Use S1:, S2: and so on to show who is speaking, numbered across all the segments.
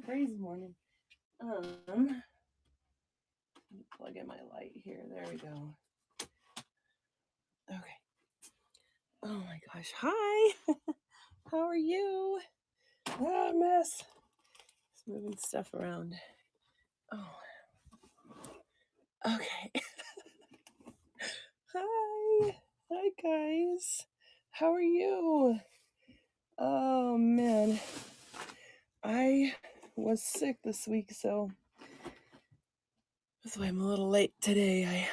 S1: Crazy morning. Plug in my light here. There we go. Okay. Oh my gosh. Hi. How are you? Ah, mess. Just moving stuff around. Oh. Okay. Hi. Hi, guys. How are you? Oh man. I was sick this week, so that's why I'm a little late today. I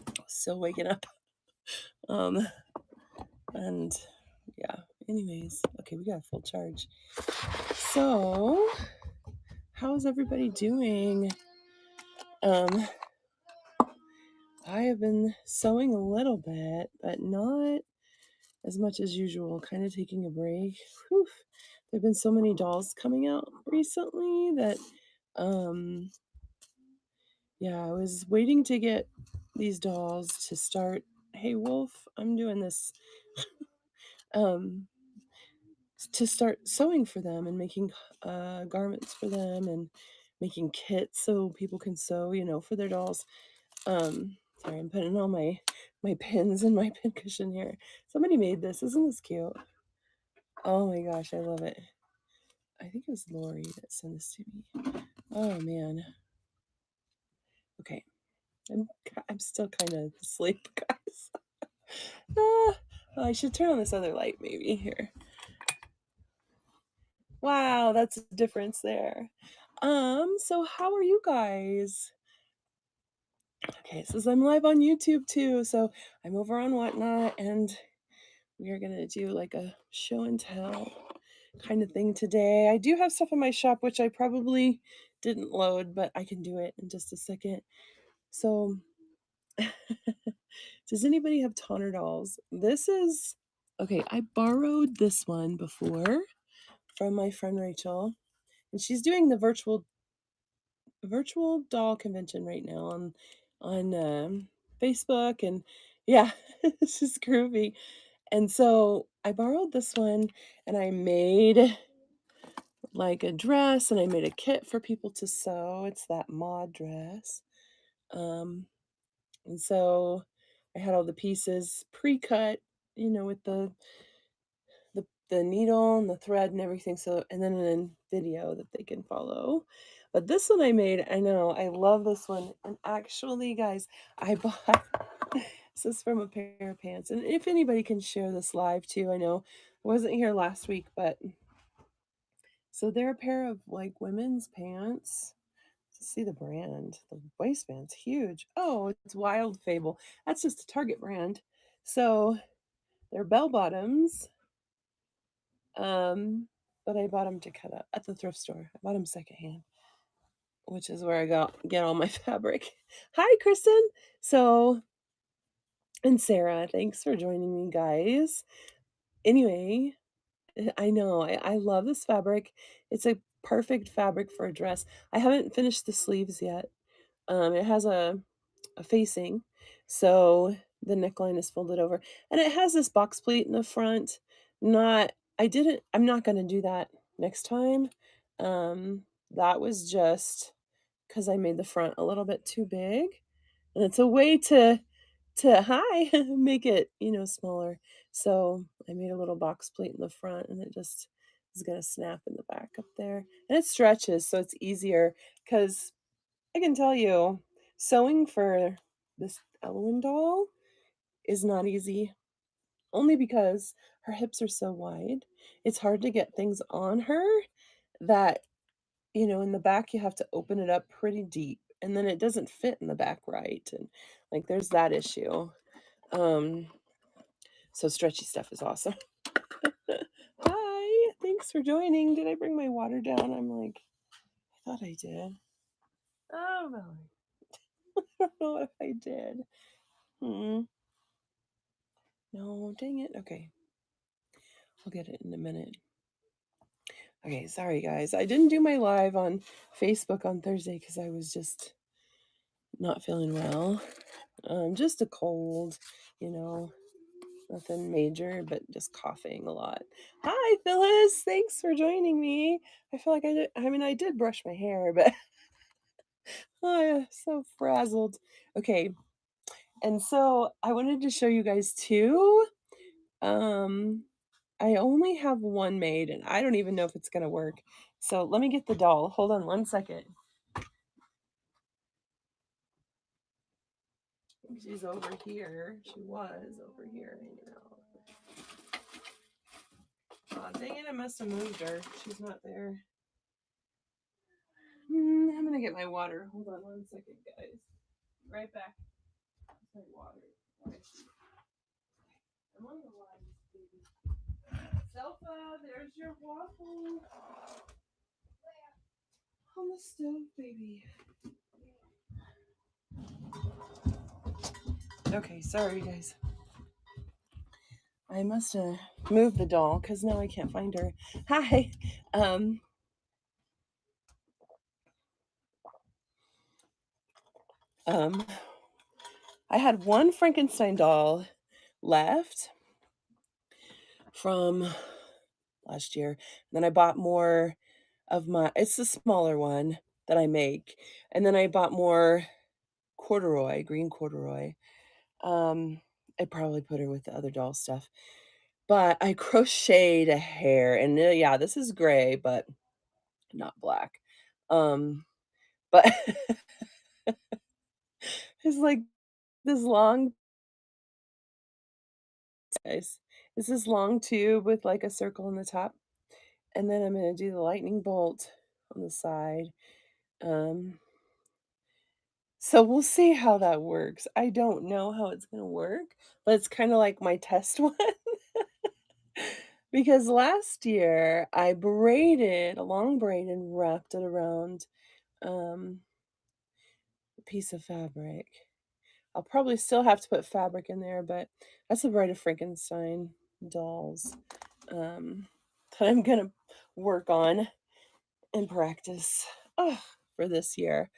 S1: was still waking up. And yeah, anyways, okay, we got a full charge. So, how's everybody doing? I have been sewing a little bit, but not as much as usual, kind of taking a break. Whew. There have been so many dolls coming out recently that yeah, I was waiting to get these dolls to start. Hey Wolf, I'm doing this to start sewing for them and making garments for them and making kits so people can sew, for their dolls. Sorry, I'm putting all my pins in my pin cushion here. Somebody made this. Isn't this cute? Oh my gosh, I love it. I think it was Lori that sent this to me. Oh man. Okay, I'm still kind of asleep, guys. I should turn on this other light maybe here. Wow, that's a difference there. So how are you guys? Okay, it says I'm live on YouTube too, so I'm over on Whatnot, and we are gonna do like a show and tell kind of thing today. I do have stuff in my shop which I probably didn't load, but I can do it in just a second. So, does anybody have Tonner dolls? This is okay. I borrowed this one before from my friend Rachel, and she's doing the virtual doll convention right now on Facebook, and yeah, it's just groovy. And so I borrowed this one, and I made like a dress, and I made a kit for people to sew. It's that mod dress, and so I had all the pieces pre-cut, with the needle and the thread and everything. So, and then in video that they can follow. But this one I made, I know, I love this one. And actually, guys, I bought this is from a pair of pants. And if anybody can share this live too, I know I wasn't here last week, but so they're a pair of like women's pants. See the brand. The waistband's huge. Oh, it's Wild Fable. That's just a Target brand. So they're bell bottoms. But I bought them to cut up at the thrift store. I bought them secondhand, which is where I get all my fabric. Hi, Kristen. So, and Sarah, thanks for joining me, guys. Anyway, I know I love this fabric. It's a perfect fabric for a dress. I haven't finished the sleeves yet. It has a facing, so the neckline is folded over, and it has this box pleat in the front. I'm not going to do that next time. That was just because I made the front a little bit too big, and it's a way to hi make it smaller. So I made a little box plate in the front, and it just is going to snap in the back up there, and it stretches so it's easier. Because I can tell you, sewing for this Elwyn doll is not easy, only because her hips are so wide. It's hard to get things on her that, in the back you have to open it up pretty deep, and then it doesn't fit in the back right, and like there's that issue. So stretchy stuff is awesome. Hi, thanks for joining. Did I bring my water down? I'm like, I thought I did. Oh, Valerie. I don't know if I did. No, dang it. Okay. I'll get it in a minute. Okay, sorry guys. I didn't do my live on Facebook on Thursday because I was just not feeling well. Just a cold, Nothing major, but just coughing a lot. Hi, Phyllis. Thanks for joining me. I feel like I did brush my hair, but oh, yeah, so frazzled. Okay, and so I wanted to show you guys two. I only have one made, and I don't even know if it's gonna work. So let me get the doll. Hold on one second. She's over here. She was over here hanging out. Aw, dang it, I must have moved her. She's not there. I'm gonna get my water. Hold on one second, guys. Right back. My water. I'm on the line, baby. Selfa, there's your waffle. On the stove, baby. Okay, sorry, guys. I must have moved the doll because now I can't find her. Hi. I had one Frankenstein doll left from last year. Then I bought more of it's the smaller one that I make. And then I bought more green corduroy. I probably put her with the other doll stuff. But I crocheted a hair, and yeah, this is gray, but not black. But it's like this long guys. It's this long tube with like a circle on the top. And then I'm gonna do the lightning bolt on the side. Um, so we'll see how that works. I don't know how it's gonna work, but it's kind of like my test one. Because last year I braided a long braid and wrapped it around a piece of fabric. I'll probably still have to put fabric in there, but that's the Bride of Frankenstein dolls that I'm gonna work on and practice for this year.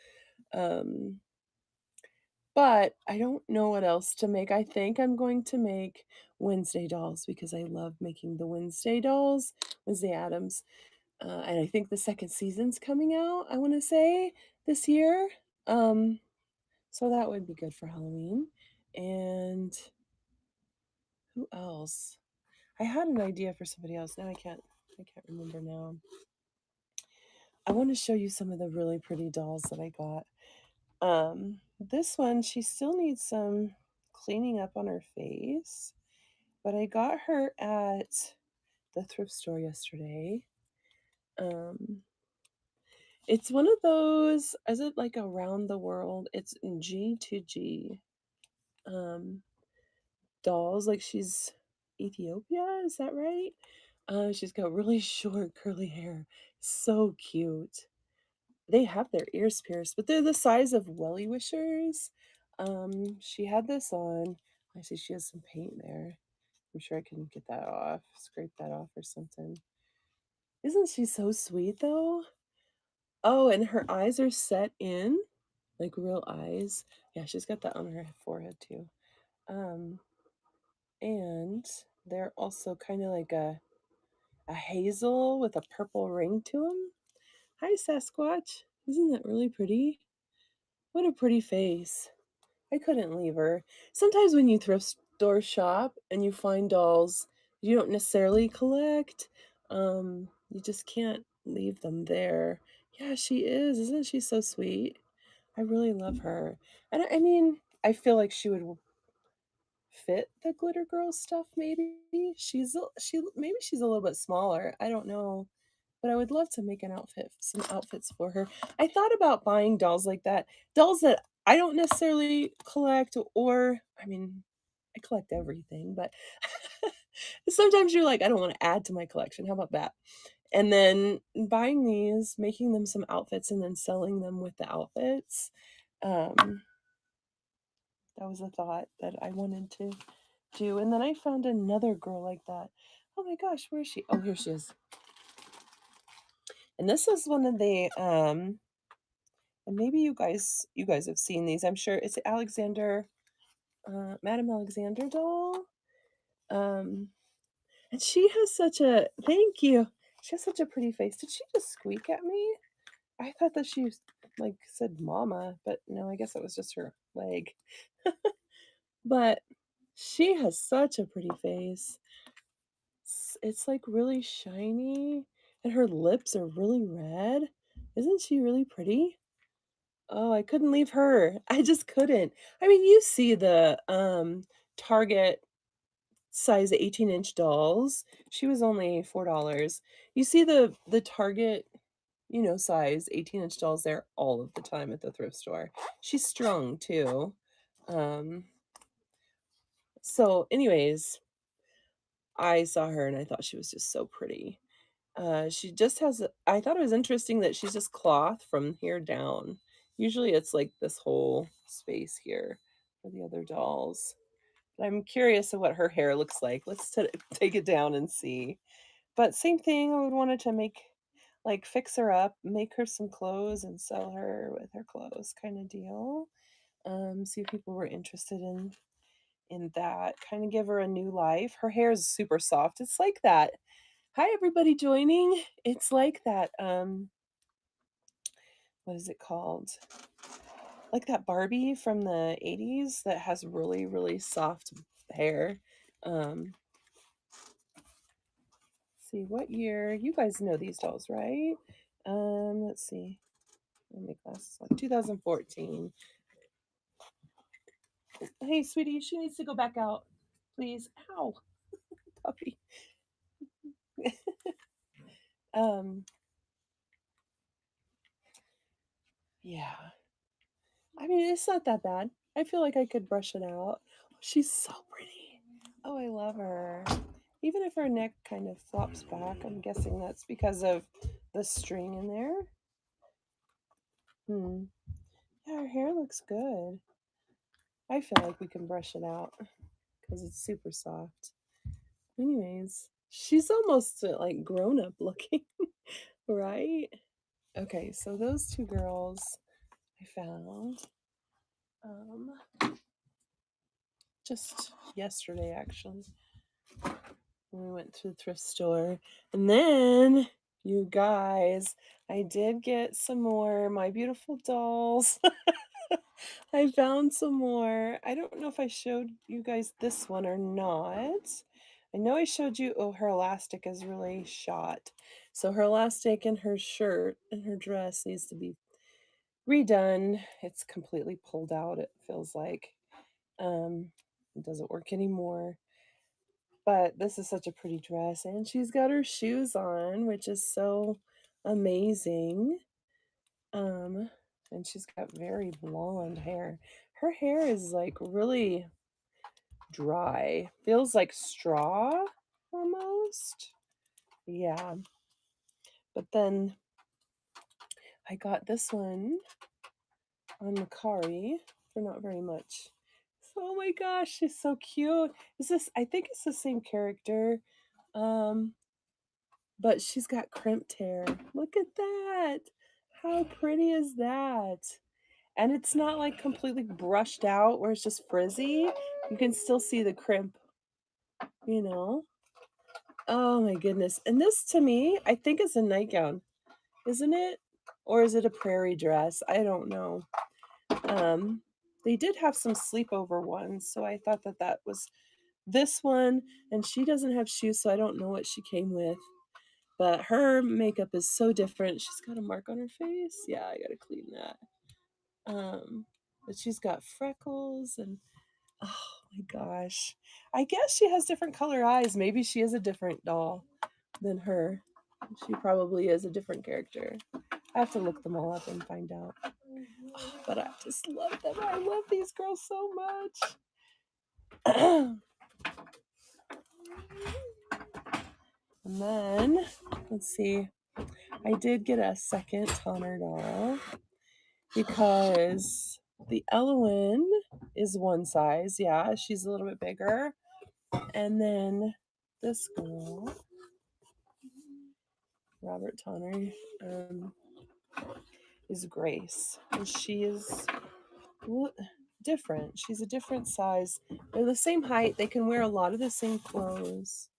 S1: But I don't know what else to make. I think I'm going to make Wednesday dolls because I love making the Wednesday dolls, Wednesday Adams. And I think the second season's coming out, I want to say, this year. Um, so that would be good for Halloween. And who else? I had an idea for somebody else. Now I can't remember now. I want to show you some of the really pretty dolls that I got. This one, she still needs some cleaning up on her face, but I got her at the thrift store yesterday. It's one of those, is it like around the world? It's in G2G dolls. Like she's Ethiopia, is that right? She's got really short curly hair. So cute. They have their ears pierced, but they're the size of welly wishers. She had this on. I see she has some paint there. I'm sure I can get that off, scrape that off or something. Isn't she so sweet though? Oh, and her eyes are set in, like real eyes. Yeah, she's got that on her forehead too. And they're also kind of like a hazel with a purple ring to them. Hi, Sasquatch. Isn't that really pretty? What a pretty face. I couldn't leave her. Sometimes when you thrift store shop and you find dolls you don't necessarily collect, you just can't leave them there. Yeah, she is. Isn't she so sweet? I really love her. And I mean, I feel like she would fit the glitter girl stuff maybe. Maybe she's a little bit smaller. I don't know. But I would love to make some outfits for her. I thought about buying dolls like that. Dolls that I don't necessarily collect, or I mean, I collect everything, but sometimes you're like, I don't want to add to my collection. How about that? And then buying these, making them some outfits, and then selling them with the outfits. Um, that was a thought that I wanted to do. And then I found another girl like that. Oh my gosh, where is she? Oh, here she is. And this is one of the and maybe you guys have seen these. I'm sure it's Madame Alexander doll. Um, and she has such a thank you. She has such a pretty face. Did she just squeak at me? I thought that she like said mama, but no, I guess it was just her leg. But she has such a pretty face. It's like really shiny, and her lips are really red. Isn't she really pretty? Oh, I couldn't leave her. I just couldn't. I mean, you see the Target size 18-inch dolls. She was only $4. You see the Target, size 18-inch dolls there all of the time at the thrift store. She's strung too. Um, so anyways, I saw her and I thought she was just so pretty. She just has I thought it was interesting that she's just cloth from here down. Usually it's like this whole space here for the other dolls. But I'm curious of what her hair looks like. Let's take it down and see. But same thing, I would wanted to fix her up, make her some clothes and sell her with her clothes kind of deal. See if people were interested in that. Kind of give her a new life. Her hair is super soft. It's like that. Hi everybody joining. It's like that what is it called? Like that Barbie from the 80s that has really, really soft hair. Um see what year. You guys know these dolls, right? Let's see. Let me glasses on. 2014. Hey, sweetie, she needs to go back out, please. Ow, puppy. um, yeah. I mean, it's not that bad. I feel like I could brush it out. She's so pretty. Oh, I love her. Even if her neck kind of flops back, I'm guessing that's because of the string in there. Yeah, her hair looks good. I feel like we can brush it out because it's super soft. Anyways, she's almost like grown up looking, right? Okay, so those two girls I found um, just yesterday, actually, when we went to the thrift store. And then, you guys, I did get some more My Beautiful Dolls. I found some more. I don't know if I showed you guys this one or not. I know I showed you, oh, her elastic is really shot. So her elastic and her shirt and her dress needs to be redone. It's completely pulled out, it feels like. It doesn't work anymore. But this is such a pretty dress. And she's got her shoes on, which is so amazing. And she's got very blonde hair. Her hair is like really dry. Feels like straw almost. Yeah. But then I got this one on Macari for not very much. So, oh my gosh, she's so cute. I think it's the same character. Um, but she's got crimped hair. Look at that. How pretty is that? And it's not like completely brushed out where it's just frizzy. You can still see the crimp, you know? Oh my goodness. And this to me, I think is a nightgown, isn't it? Or is it a prairie dress? I don't know. They did have some sleepover ones, so I thought that was this one. And she doesn't have shoes, so I don't know what she came with. But her makeup is so different. She's got a mark on her face. Yeah, I gotta clean that. But she's got freckles and oh my gosh. I guess she has different color eyes. Maybe she is a different doll than her. She probably is a different character. I have to look them all up and find out. Oh, but I just love them. I love these girls so much. And then, let's see. I did get a second Tonner doll because the Elowen is one size. Yeah, she's a little bit bigger. And then this girl, Robert Tonner, is Grace. And she is different. She's a different size. They're the same height. They can wear a lot of the same clothes,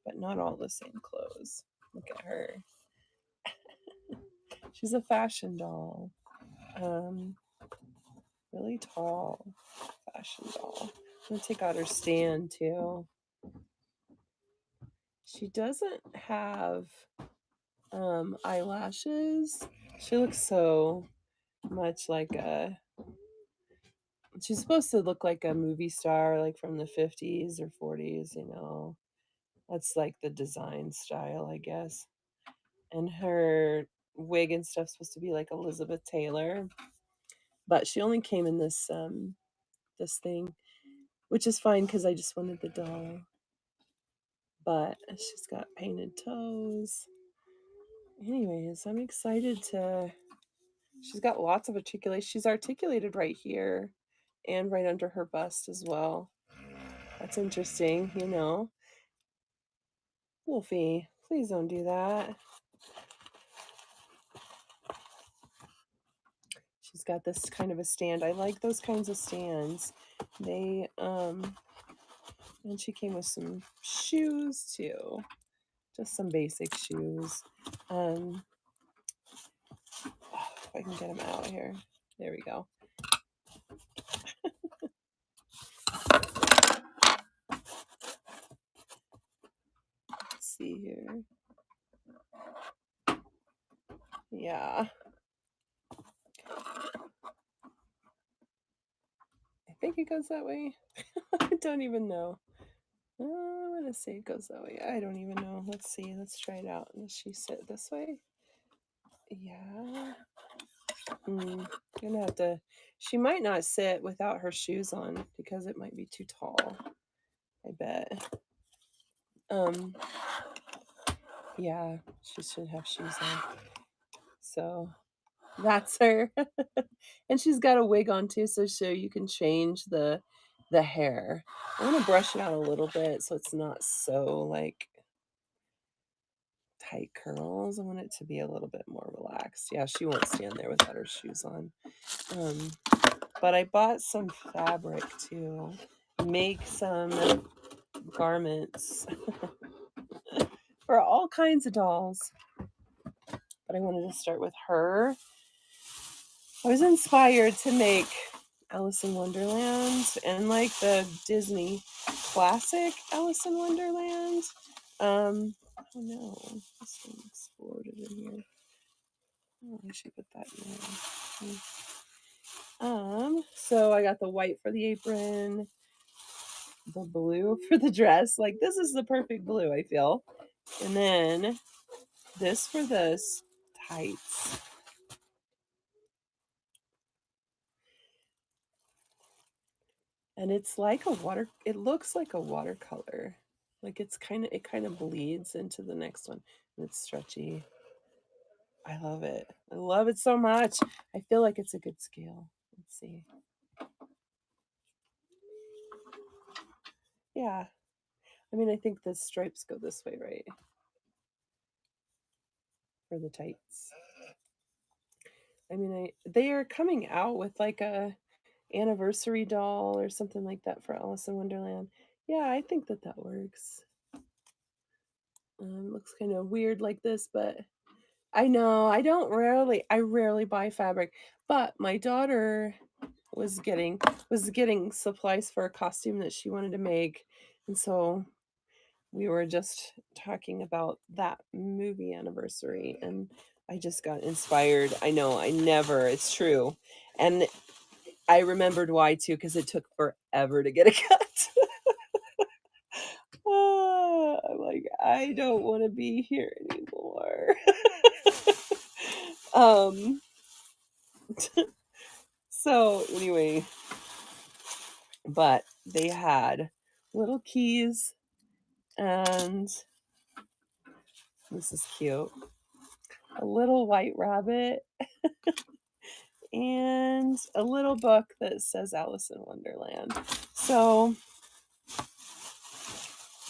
S1: but not all the same clothes. Look at her. She's a fashion doll. Really tall fashion doll. I'm gonna take out her stand too. She doesn't have eyelashes. She looks so much like a, she's supposed to look like a movie star, like from the 50s or 40s, you know. That's like the design style, I guess. And her wig and stuff's supposed to be like Elizabeth Taylor. But she only came in this this thing, which is fine because I just wanted the doll. But she's got painted toes. Anyways, I'm excited to, she's got lots of articulation. She's articulated right here and right under her bust as well. That's interesting, you know. Wolfie, please don't do that. She's got this kind of a stand. I like those kinds of stands. They and she came with some shoes too. Just some basic shoes. If I can get them out here. There we go. Let's see here. Yeah. I think it goes that way. I don't even know. I want to say it goes that way. I don't even know. Let's see. Let's try it out. Does she sit this way? Yeah. Gonna have to. She might not sit without her shoes on because it might be too tall. I bet. Yeah, she should have shoes on. So that's her. And she's got a wig on too, so you can change the hair. I want to brush it out a little bit so it's not so like tight curls. I want it to be a little bit more relaxed. Yeah, she won't stand there without her shoes on. But I bought some fabric to make some garments for all kinds of dolls. But I wanted to start with her. I was inspired to make Alice in Wonderland and like the Disney classic Alice in Wonderland. Oh no, this one exploded in here. Oh, I should put that in there. So I got the white for the apron, the blue for the dress. Like this is the perfect blue, I feel. And then this for this tights. And it's like a water, it looks like a watercolor. Like it kind of bleeds into the next one. And it's stretchy. I love it. I love it so much. I feel like it's a good scale. Let's see. Yeah. I mean, I think the stripes go this way, right? For the tights. I mean, they are coming out with like a anniversary doll or something like that for Alice in Wonderland. Yeah, I think that works. Looks kind of weird like this, but I know I rarely buy fabric, but my daughter was getting supplies for a costume that she wanted to make, and so we were just talking about that movie anniversary, and I just got inspired. I know it's true, and I remembered why too, because it took forever to get a cut. I'm like, I don't want to be here anymore. So anyway, but they had little keys, and this is cute. A little white rabbit and a little book that says Alice in Wonderland. So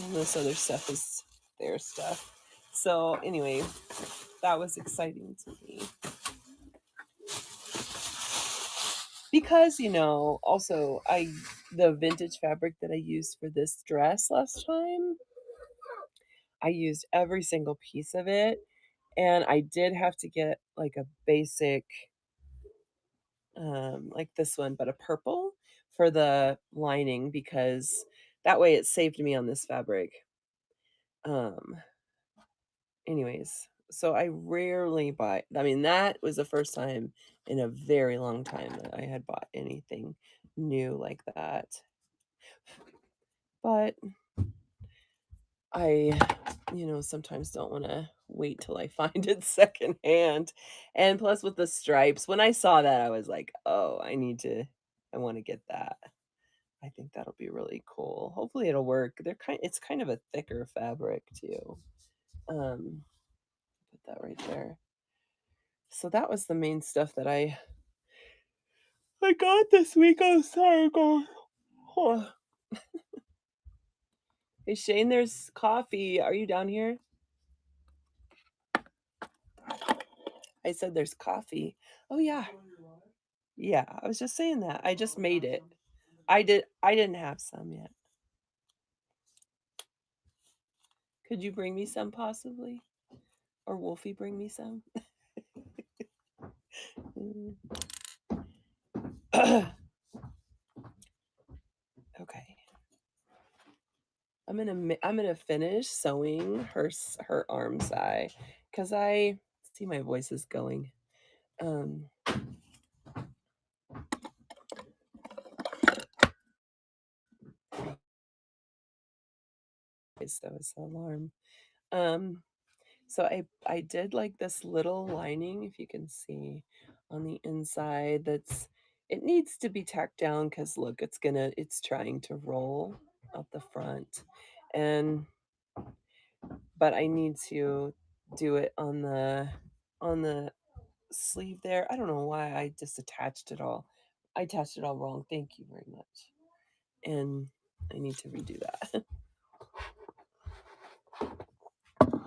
S1: and this other stuff is their stuff. So anyway, that was exciting to me. because also the vintage fabric that I used for this dress last time, I used every single piece of it, and I did have to get like a basic like this one, but a purple for the lining because that way it saved me on this fabric. Um, anyways, so I rarely buy, I mean, that was the first time in a very long time that I had bought anything new like that. But I, sometimes don't want to wait till I find it secondhand. And plus with the stripes, when I saw that, I was like, oh, I want to get that. I think that'll be really cool. Hopefully it'll work. It's kind of a thicker fabric too. Um, put that right there. So that was the main stuff that I got this week. Oh, sorry, guys. Oh. Hey Shane, there's coffee. Are you down here? I said there's coffee. Oh yeah. Yeah, I was just saying that. I just made it. I didn't have some yet. Could you bring me some possibly? Or Wolfie bring me some? Mm. Okay. I'm gonna finish sewing her arm side because I see my voice is going. Um, that was the alarm. Um, so I did like this little lining, if you can see, on the inside. It needs to be tacked down because look, it's trying to roll up the front, and but I need to do it on the sleeve there. I don't know why I just attached it all. I attached it all wrong. Thank you very much. And I need to redo that.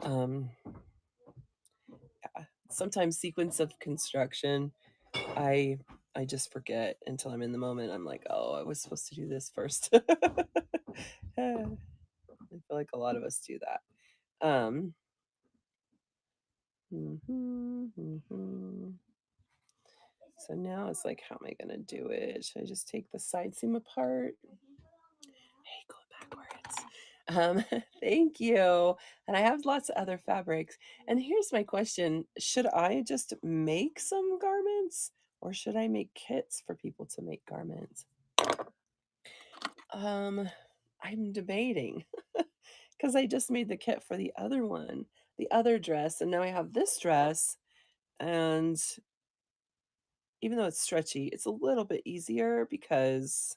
S1: um yeah. Sometimes sequence of construction, I I just forget until I'm in the moment. I'm like, oh, I was supposed to do this first. I feel like a lot of us do that. Mhm, mhm. So now it's like, how am I gonna do it? Should I just take the side seam apart? Hey, going backwards. Thank you. And I have lots of other fabrics. And here's my question: should I just make some garments, or should I make kits for people to make garments? Um, I'm debating because I just made the kit for the other one, the other dress, and now I have this dress. And even though it's stretchy, it's a little bit easier because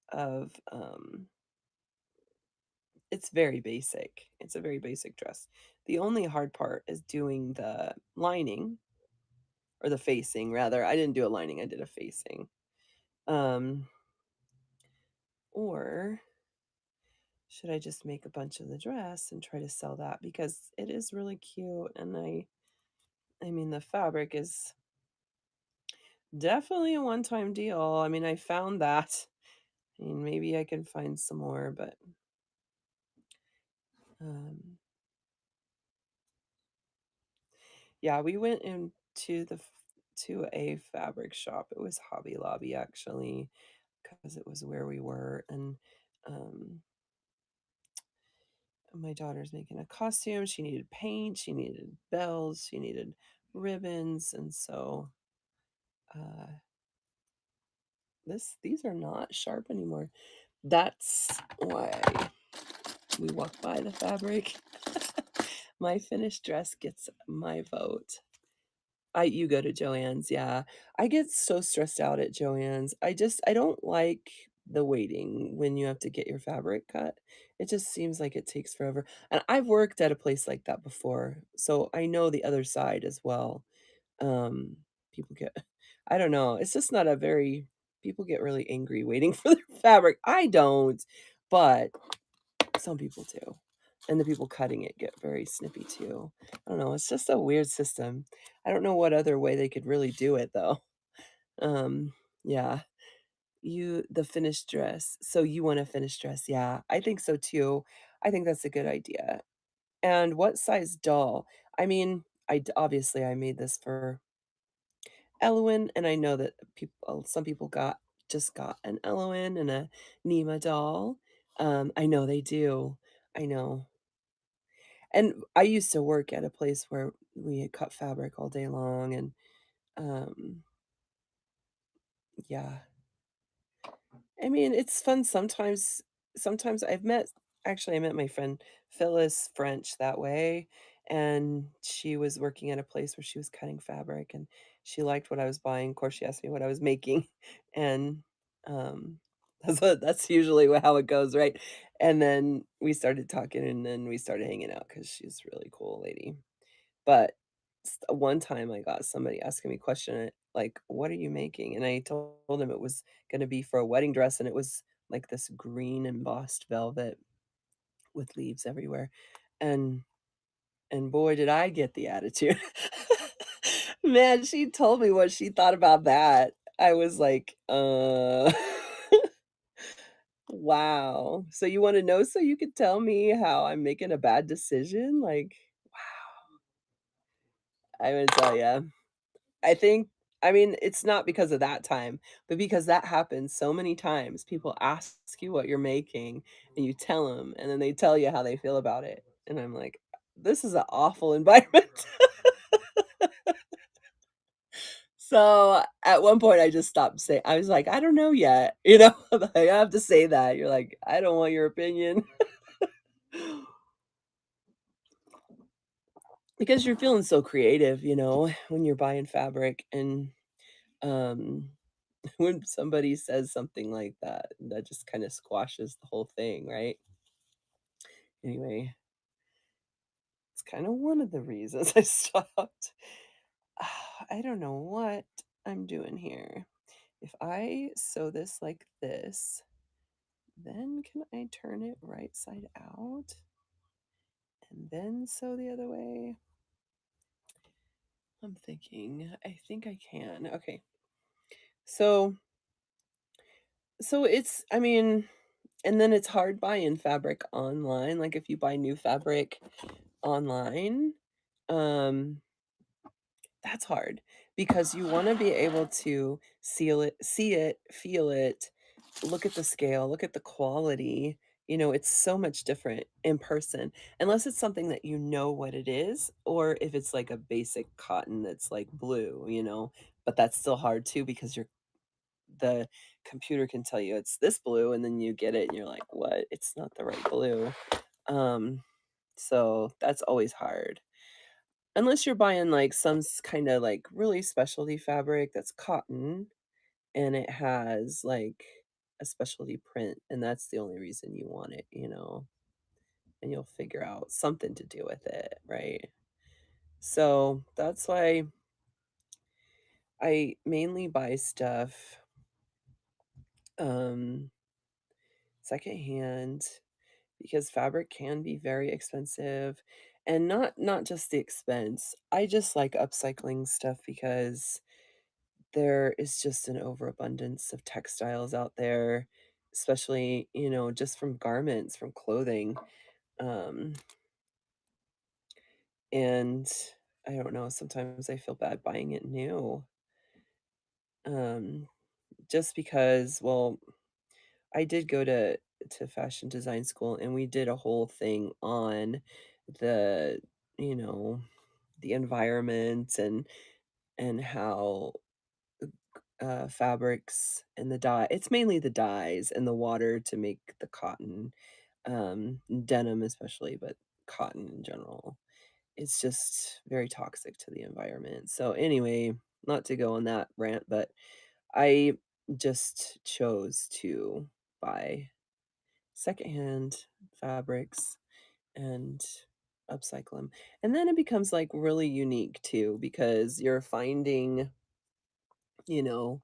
S1: of it's very basic. It's a very basic dress. The only hard part is doing the lining or the facing rather. I didn't do a lining, I did a facing. Um or should I just make a bunch of the dress and try to sell that because it is really cute and I mean the fabric is definitely a one-time deal. I mean, I found that. I mean, maybe I can find some more, but um yeah, we went into to a fabric shop. It was Hobby Lobby actually, because it was where we were, and um, my daughter's making a costume. She needed paint, she needed bells, she needed ribbons, and so uh, these are not sharp anymore. That's why we walk by the fabric. My finished dress gets my vote. You go to Joann's, yeah. I get so stressed out at Joann's. I don't like the waiting when you have to get your fabric cut. It just seems like it takes forever. And I've worked at a place like that before, so I know the other side as well. Um, people get I don't know, it's just not a very people get really angry waiting for their fabric. I don't, but some people do. And the people cutting it get very snippy too. I don't know, it's just a weird system. I don't know what other way they could really do it though. Um, Yeah. The finished dress. So you want a finished dress. Yeah, I think so too. I think that's a good idea. And what size doll? I mean, obviously I made this for Elowen, and I know that people, some people got an Elowen and a Nema doll. I know they do. I know. And I used to work at a place where we had cut fabric all day long, and um, yeah, I mean, it's fun sometimes. Sometimes I met my friend Phyllis French that way, and she was working at a place where she was cutting fabric, and she liked what I was buying. Of course, she asked me what I was making, and um, that's usually how it goes, right? And then we started talking, and then we started hanging out because she's a really cool lady. But one time I got somebody asking me a question, like, "What are you making?" And I told him it was gonna be for a wedding dress, and it was like this green embossed velvet with leaves everywhere. And and boy, did I get the attitude. Man, she told me what she thought about that. I was like, wow. So you wanna know so you could tell me how I'm making a bad decision? Like, wow. I'm gonna tell ya. I think I mean, it's not because of that time, but because that happens so many times. People ask you what you're making, and you tell them, and then they tell you how they feel about it, and I'm like, "This is an awful environment." So, at one point, I just stopped saying I was like, "I don't know yet," you know? Like, I have to say that. You're like, "I don't want your opinion." Because you're feeling so creative, when you're buying fabric and, um when somebody says something like that, that just kinda squashes the whole thing, right? Anyway, it's kinda one of the reasons I stopped. I don't know what I'm doing here. If I sew this like this, then can I turn it right side out and then sew the other way? I'm thinking, I think I can. Okay. So it's I mean, and then it's hard buying fabric online, like, if you buy new fabric online, um, that's hard because you wanna be able to see it, feel it, look at the scale, look at the quality, it's so much different in person, unless it's something that you know what it is, or if it's like a basic cotton that's, like, blue, but that's still hard too because the computer can tell you it's this blue, and then you get it and you're like, "What? It's not the right blue." Um, so that's always hard. Unless you're buying, like, some kinda, like, really specialty fabric that's cotton, and it has, like, a specialty print, and that's the only reason you want it, and you'll figure out something to do with it, right? So, that's why I mainly buy stuff, um, secondhand because fabric can be very expensive, and not just the expense. I just like upcycling stuff because there is just an overabundance of textiles out there, especially, just from garments, from clothing. Um, and I don't know, sometimes I feel bad buying it new. Um, just because, well, I did go to fashion design school and we did a whole thing on the, you know, the environment and how fabrics and the dye it's mainly the dyes and the water to make the cotton, denim especially, but cotton in general. It's just very toxic to the environment. So anyway, not to go on that rant, but I just chose to buy secondhand fabrics and upcycle them. And then it becomes like really unique too because you're finding, you know,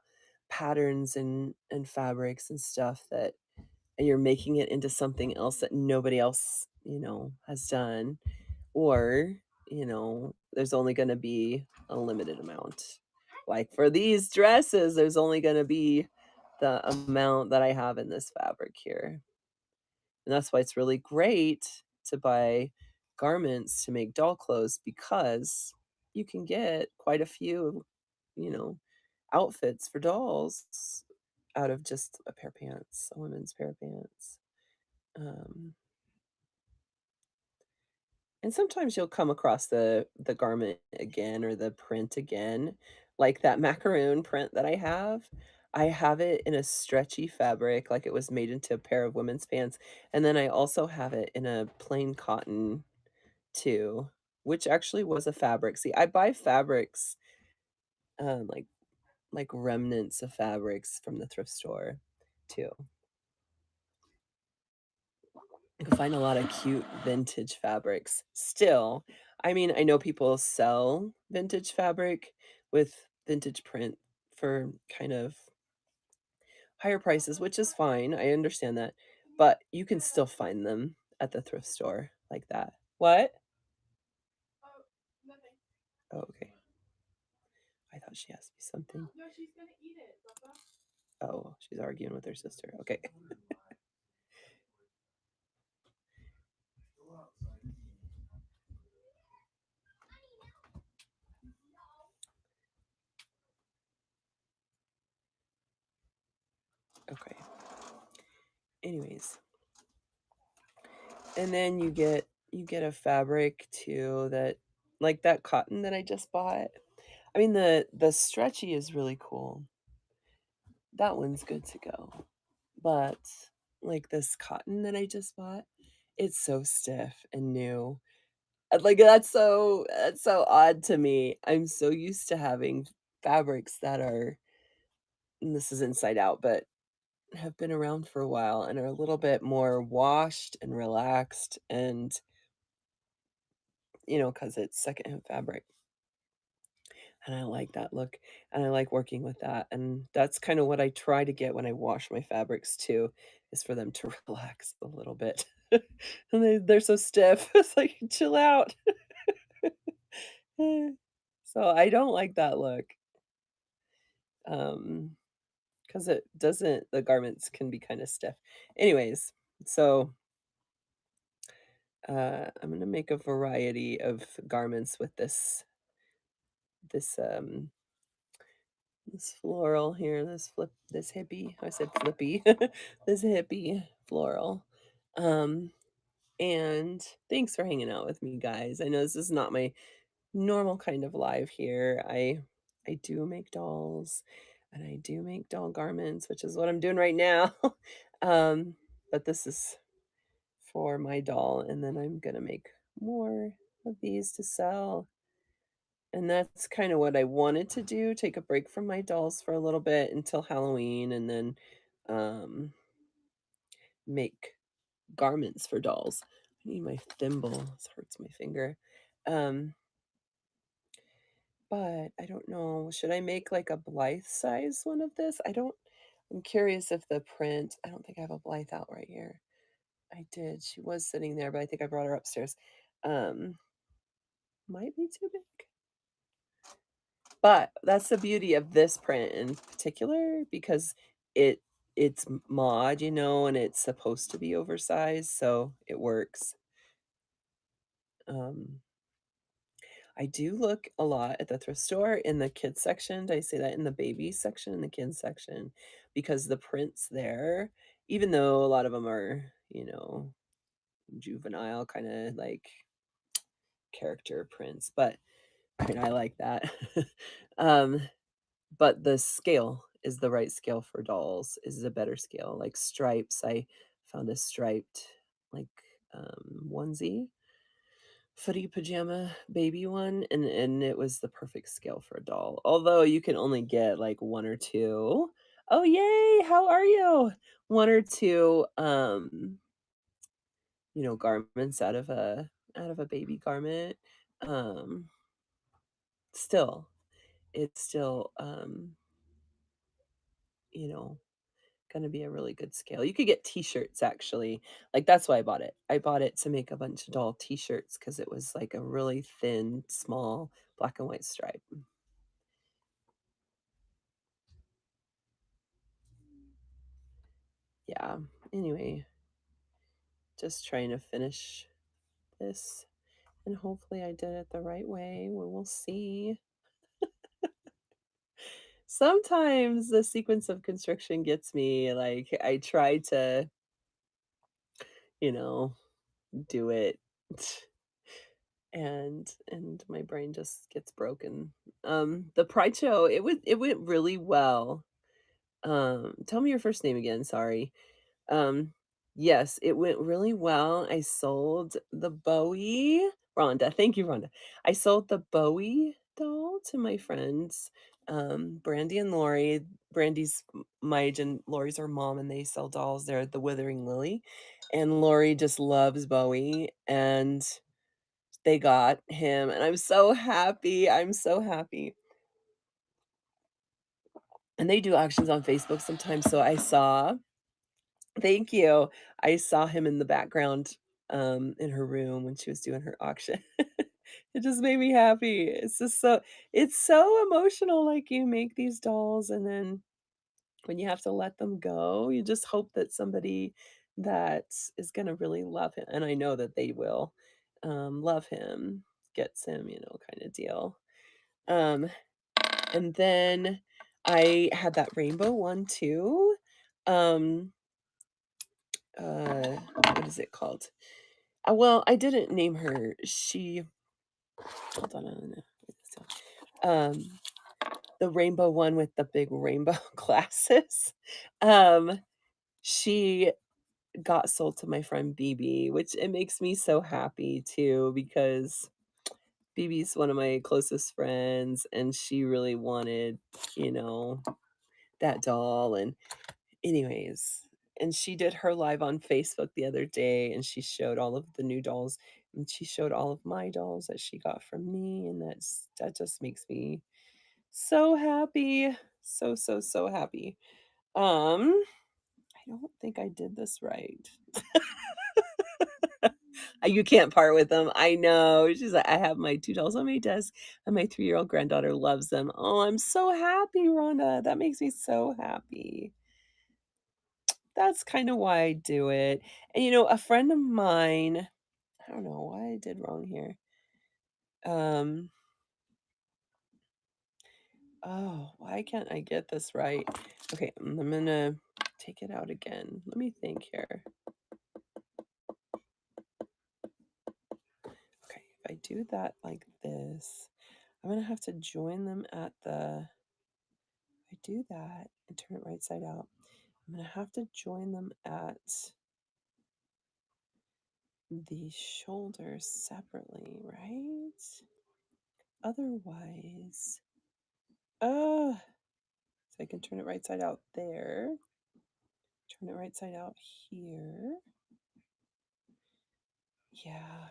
S1: patterns and fabrics and stuff that and you're making it into something else that nobody else, has done or, there's only going to be a limited amount. Like for these dresses, there's only gonna be the amount that I have in this fabric here. And that's why it's really great to buy garments to make doll clothes because you can get quite a few, you know, outfits for dolls out of just a pair of pants, a women's pair of pants. Um, and sometimes you'll come across the garment again or the print again, like that macaroon print that I have. I have it in a stretchy fabric, like it was made into a pair of women's pants, and then I also have it in a plain cotton too, which actually was a fabric. See, I buy fabrics, um, like like remnants of fabrics from the thrift store too. You can find a lot of cute vintage fabrics still. I mean, I know people sell vintage fabric with vintage print for kind of higher prices, which is fine. I understand that. But you can still find them at the thrift store like that. What? Oh, okay. I thought she asked me something. Oh, she's arguing with her sister. Okay. Okay. Anyways, and then you get a fabric too that like that cotton that I just bought. I mean the stretchy is really cool. That one's good to go. But like this cotton that I just bought, it's so stiff and new. Like that's so odd to me. I'm so used to having fabrics that are, and this is inside out, but have been around for a while and are a little bit more washed and relaxed and, because it's secondhand fabric, and I like that look, and I like working with that, and that's kinda what I try to get when I wash my fabrics too, is for them to relax a little bit. And they're so stiff. It's like, "Chill out." So, I don't like that look, um, because it doesn't the garments can be kinda stiff. Anyways, so I'm gonna make a variety of garments with this this floral here, this hippie. I said flippy, this hippie floral. Um, and thanks for hanging out with me, guys. I know this is not my normal kind of live here. I do make dolls, and I do make doll garments, which is what I'm doing right now. um, but this is for my doll, and then I'm gonna make more of these to sell. And that's kinda what I wanted to do, take a break from my dolls for a little bit until Halloween, and then, um, make garments for dolls. I need my thimble, this hurts my finger. Um, but I don't know, should I make, like, a Blythe size one of this? I'm curious if the print I don't think I have a Blythe out right here. I did, she was sitting there, but I think I brought her upstairs. Um, might be too big. But that's the beauty of this print in particular because it it's mod, and it's supposed to be oversized, so it works. Um, I do look a lot at the thrift store in the kids section. Did I say that? In the baby section, in the kids section, because the prints there, even though a lot of them are, juvenile kinda like character prints, but I mean, I like that. Um But the scale is the right scale for dolls, is a better scale, like stripes, I found a striped, like, onesie, footy pajama baby one, and it was the perfect scale for a doll, although you can only get, like, 1 or 2. Oh, yay, how are you? 1 or 2, garments out of a baby garment, um, still, it's still, you know gonna be a really good scale. You could get T-shirts actually, like, that's why I bought it. I bought it to make a bunch of doll T-shirts because it was, like, a really thin, small black and white stripe. yeah. Anyway, just trying to finish this, and hopefully I did it the right way. We will see. Sometimes the sequence of construction gets me. Like I try to, you know, do it and my brain just gets broken. The Pride show, it went really well. Tell me your first name again, sorry. Um, yes, it went really well. I sold the Bowie Rhonda, thank you, Rhonda. I sold the Bowie doll to my friends, Brandy and Lori. Brandy's my age and Lori's her mom, and they sell dolls. They're at the Withering Lily, and Lori just loves Bowie, and they got him, and I'm so happy. I'm so happy. And they do auctions on Facebook sometimes, so I saw thank you. I saw him in the background, in her room when she was doing her auction. It just made me happy. It's so emotional, like, you make these dolls, and then when you have to let them go, you just hope that somebody that is gonna really love him, and I know that they will, love him, gets him, kinda deal. Um, and then I had that rainbow one too. Um what is it called? Well, I didn't name her. She hold on, I don't know. Um, the rainbow one with the big rainbow glasses. Um, she got sold to my friend BB, which it makes me so happy too because BB's one of my closest friends and she really wanted, you know, that doll and anyways, and she did her live on Facebook the other day, and she showed all of the new dolls, and she showed all of my dolls that she got from me, and that just makes me so happy. So, so, so happy. I don't think I did this right. You can't part with them. I know. She's like, I have my 2 dolls on my desk, and my 3-year-old granddaughter loves them. Oh, I'm so happy, Rhonda. That makes me so happy. That's kinda why I do it, and, a friend of mine I don't know what I did wrong here. Um, oh, why can't I get this right? Okay, I'm gonna take it out again. Let me think here. Okay, if I do that like this, I'm gonna have to join them at the if I do that and turn it right side out, I'm gonna have to join them at the shoulders separately, right? Otherwise, uh, so I can turn it right side out there. Turn it right side out here. Yeah.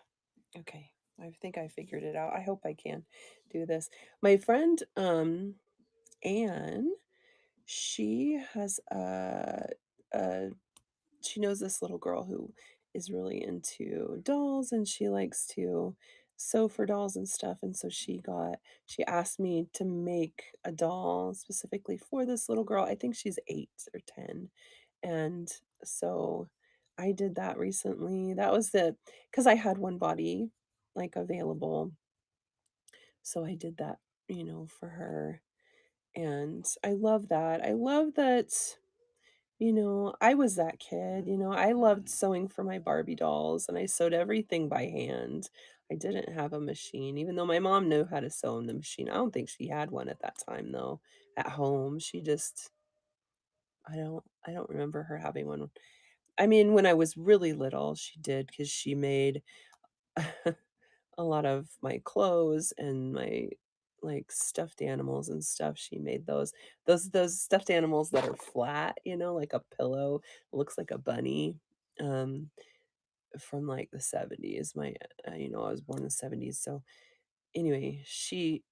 S1: Okay. I think I figured it out. I hope I can do this. My friend Anne, she has a she knows this little girl who is really into dolls and she likes to sew for dolls and stuff and so she asked me to make a doll specifically for this little girl. I think she's 8 or 10. And so I did that recently. That was the cuz I had one body like available. So I did that, for her. And I love that. I love that I was that kid, I loved sewing for my Barbie dolls and I sewed everything by hand. I didn't have a machine, even though my mom knew how to sew in the machine. I don't think she had one at that time though, at home. She just I don't remember her having one. I mean, when I was really little, she did because she made a lot of my clothes and my like stuffed animals and stuff. She made those stuffed animals that are flat, like a pillow, looks like a bunny. Um, from like the 70s. I was born in the 70s. So anyway, she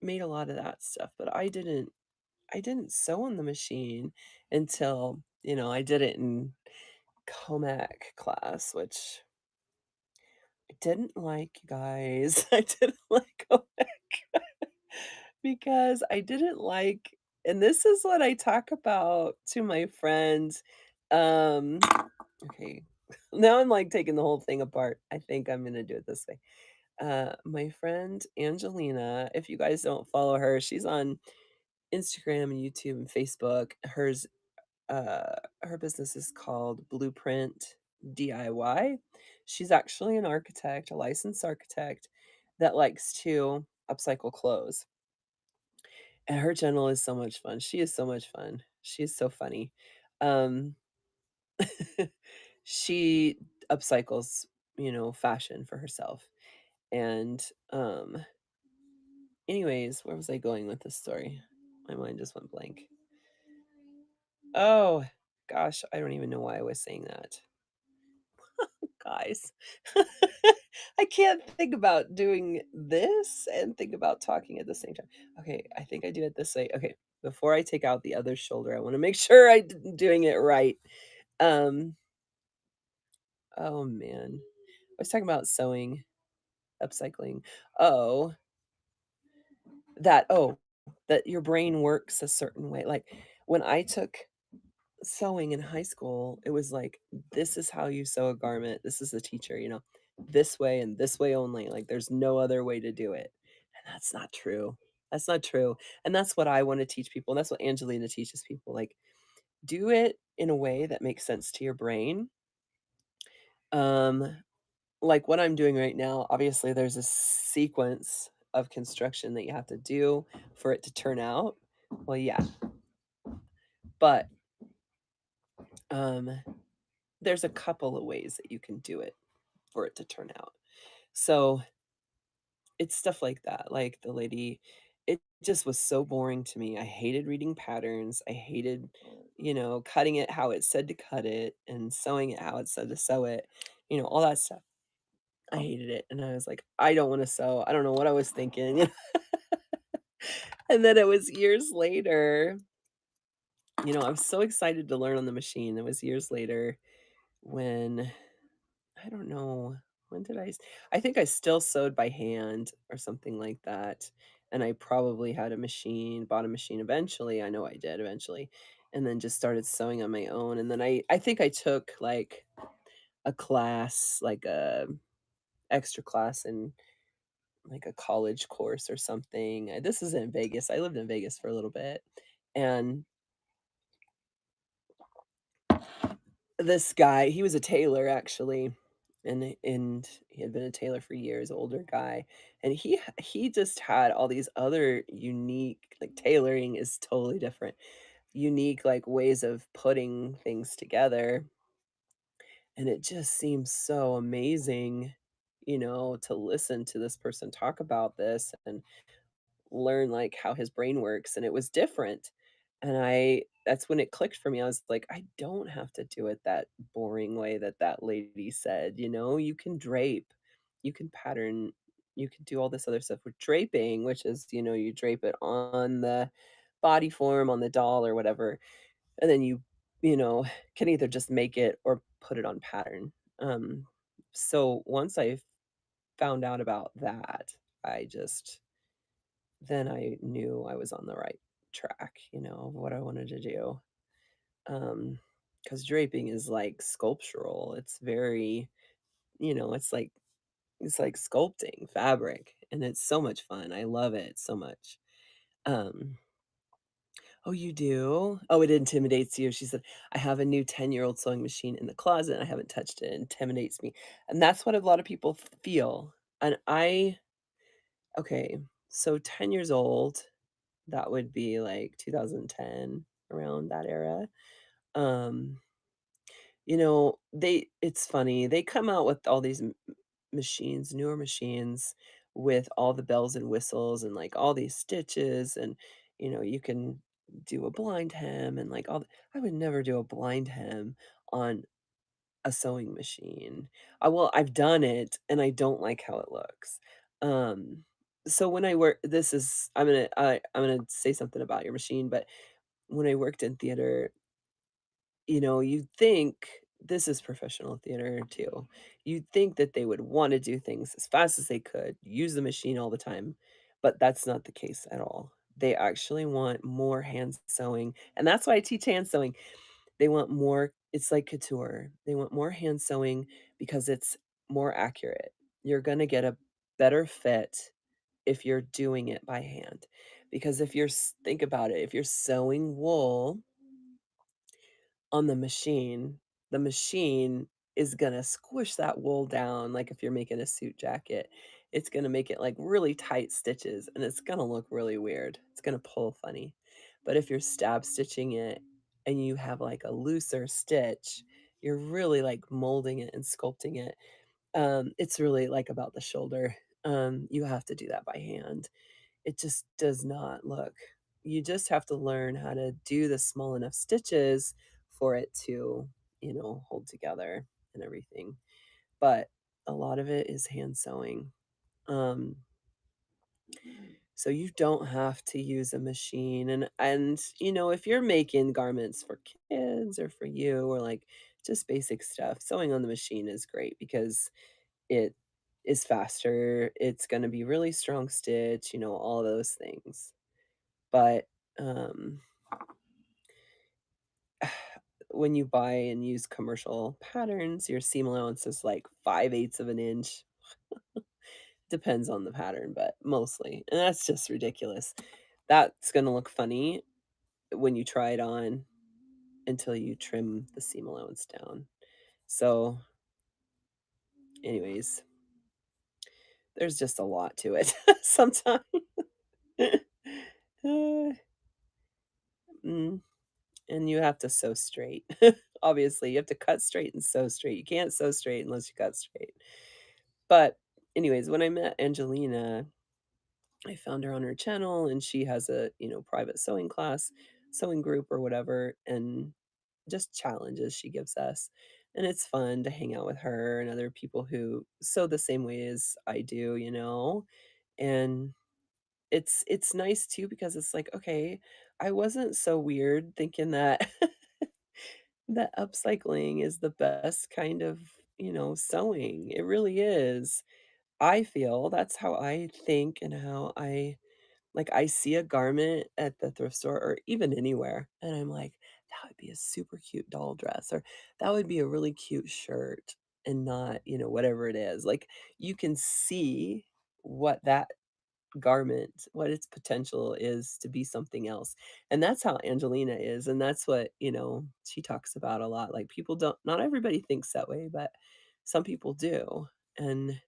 S1: made a lot of that stuff, but I didn't sew on the machine until, I did it in Comac class, which I didn't like, you guys. I didn't like Comac because I didn't like and this is what I talk about to my friends. Um, okay. Now I'm, like, taking the whole thing apart. I think I'm gonna do it this way. My friend Angelina, if you guys don't follow her, she's on Instagram and YouTube and Facebook. Her business is called Blueprint DIY. She's actually an architect, a licensed architect that likes to upcycle clothes. And her channel is so much fun. She is so much fun. She's so funny. Um, she upcycles, fashion for herself. And anyways, where was I going with this story? My mind just went blank. Oh, gosh, I don't even know why I was saying that. Guys. I can't think about doing this and think about talking at the same time. Okay, I think I do it this way. Okay, before I take out the other shoulder, I wanna make sure I'm doing it right. Um, oh, man. I was talking about sewing, upcycling. Oh, oh, that your brain works a certain way. Like, when I took sewing in high school, it was like, this is how you sew a garment. This is the teacher, this way and this way only. Like, there's no other way to do it. And that's not true. That's not true. And that's what I want to teach people. And that's what Angelina teaches people. Like, do it in a way that makes sense to your brain. Um, like what I'm doing right now, obviously, there's a sequence of construction that you have to do for it to turn out. Well, yeah, but um, there's a couple of ways that you can do it for it to turn out. So, it's stuff like that, like the lady it just was so boring to me. I hated reading patterns. I hated, cutting it how it said to cut it and sewing it how it said to sew it, all that stuff. I hated it, and I was like, "I don't wanna sew." I don't know what I was thinking. And then it was years later, I was so excited to learn on the machine. It was years later when I don't know. When did I think I still sewed by hand or something like that, and I probably had a machine bought a machine eventually, I know I did eventually, and then just started sewing on my own, and then I think I took, like, a class, like, a extra class in, like, a college course or something. This is in Vegas. I lived in Vegas for a little bit, and this guy, he was a tailor actually, and he had been a tailor for years, older guy, and he just had all these other unique like, tailoring is totally different, unique, like, ways of putting things together, and it just seems so amazing, to listen to this person talk about this and learn, like, how his brain works, and it was different, and I that's when it clicked for me. I was like, "I don't have to do it that boring way that that lady said," You can drape, you can pattern, you can do all this other stuff with draping, which is, you drape it on the body form, on the doll or whatever, and then you know, can either just make it or put it on pattern. So once I found out about that, I just then I knew I was on the right track, of what I wanted to do. Because draping is like sculptural. It's very, it's like sculpting fabric, and it's so much fun. I love it so much. Um, oh, you do? Oh, it intimidates you. She said, I have a new 10-year-old sewing machine in the closet. And I haven't touched it. It intimidates me. And that's what a lot of people feel. And okay, so 10 years old. That would be, like, 2010, around that era. Um, it's funny, they come out with all these machines, newer machines with all the bells and whistles and, like, all these stitches and, you can do a blind hem and, like, I would never do a blind hem on a sewing machine. Well, I've done it, and I don't like how it looks. Um, so when I work this is I'm gonna say something about your machine, but when I worked in theater, you'd think this is professional theater too. You'd think that they would wanna do things as fast as they could, use the machine all the time, but that's not the case at all. They actually want more hand sewing, and that's why I teach hand sewing. They want more It's like couture. They want more hand sewing because it's more accurate. You're gonna get a better fit if you're doing it by hand. Because if you're think about it, if you're sewing wool on the machine is gonna squish that wool down, like, if you're making a suit jacket, it's gonna make it, like, really tight stitches, and it's gonna look really weird. It's gonna pull funny. But if you're stab stitching it and you have, like, a looser stitch, you're really, like, molding it and sculpting it. It's really, like, about the shoulder. You have to do that by hand. It just does not look, you just have to learn how to do the small enough stitches for it to, hold together and everything. But a lot of it is hand sewing. Um, so you don't have to use a machine, and if you're making garments for kids or for you or like just basic stuff, sewing on the machine is great because it is faster. It's going to be really strong stitch, all those things. But, when you buy and use commercial patterns, your seam allowance is like 5/8 of an inch. Depends on the pattern, but mostly, and that's just ridiculous. That's gonna look funny when you try it on until you trim the seam allowance down. So, anyways, there's just a lot to it sometimes. Uh, mm. And you have to sew straight. Obviously, you have to cut straight and sew straight. You can't sew straight unless you cut straight. But anyways, when I met Angelina, I found her on her channel and she has a, private sewing class, sewing group or whatever, and just challenges she gives us. And it's fun to hang out with her and other people who sew the same way as I do. And it's nice too because it's like, okay, I wasn't so weird thinking that that upcycling is the best kind of, sewing. It really is. I feel that's how I think and how I see a garment at the thrift store or even anywhere, and I'm like, that would be a super cute doll dress, or that would be a really cute shirt and not, whatever it is. Like you can see what that garment, what its potential is to be something else. And that's how Angelina is, and that's what, she talks about a lot. Like people don't, not everybody thinks that way, but some people do. And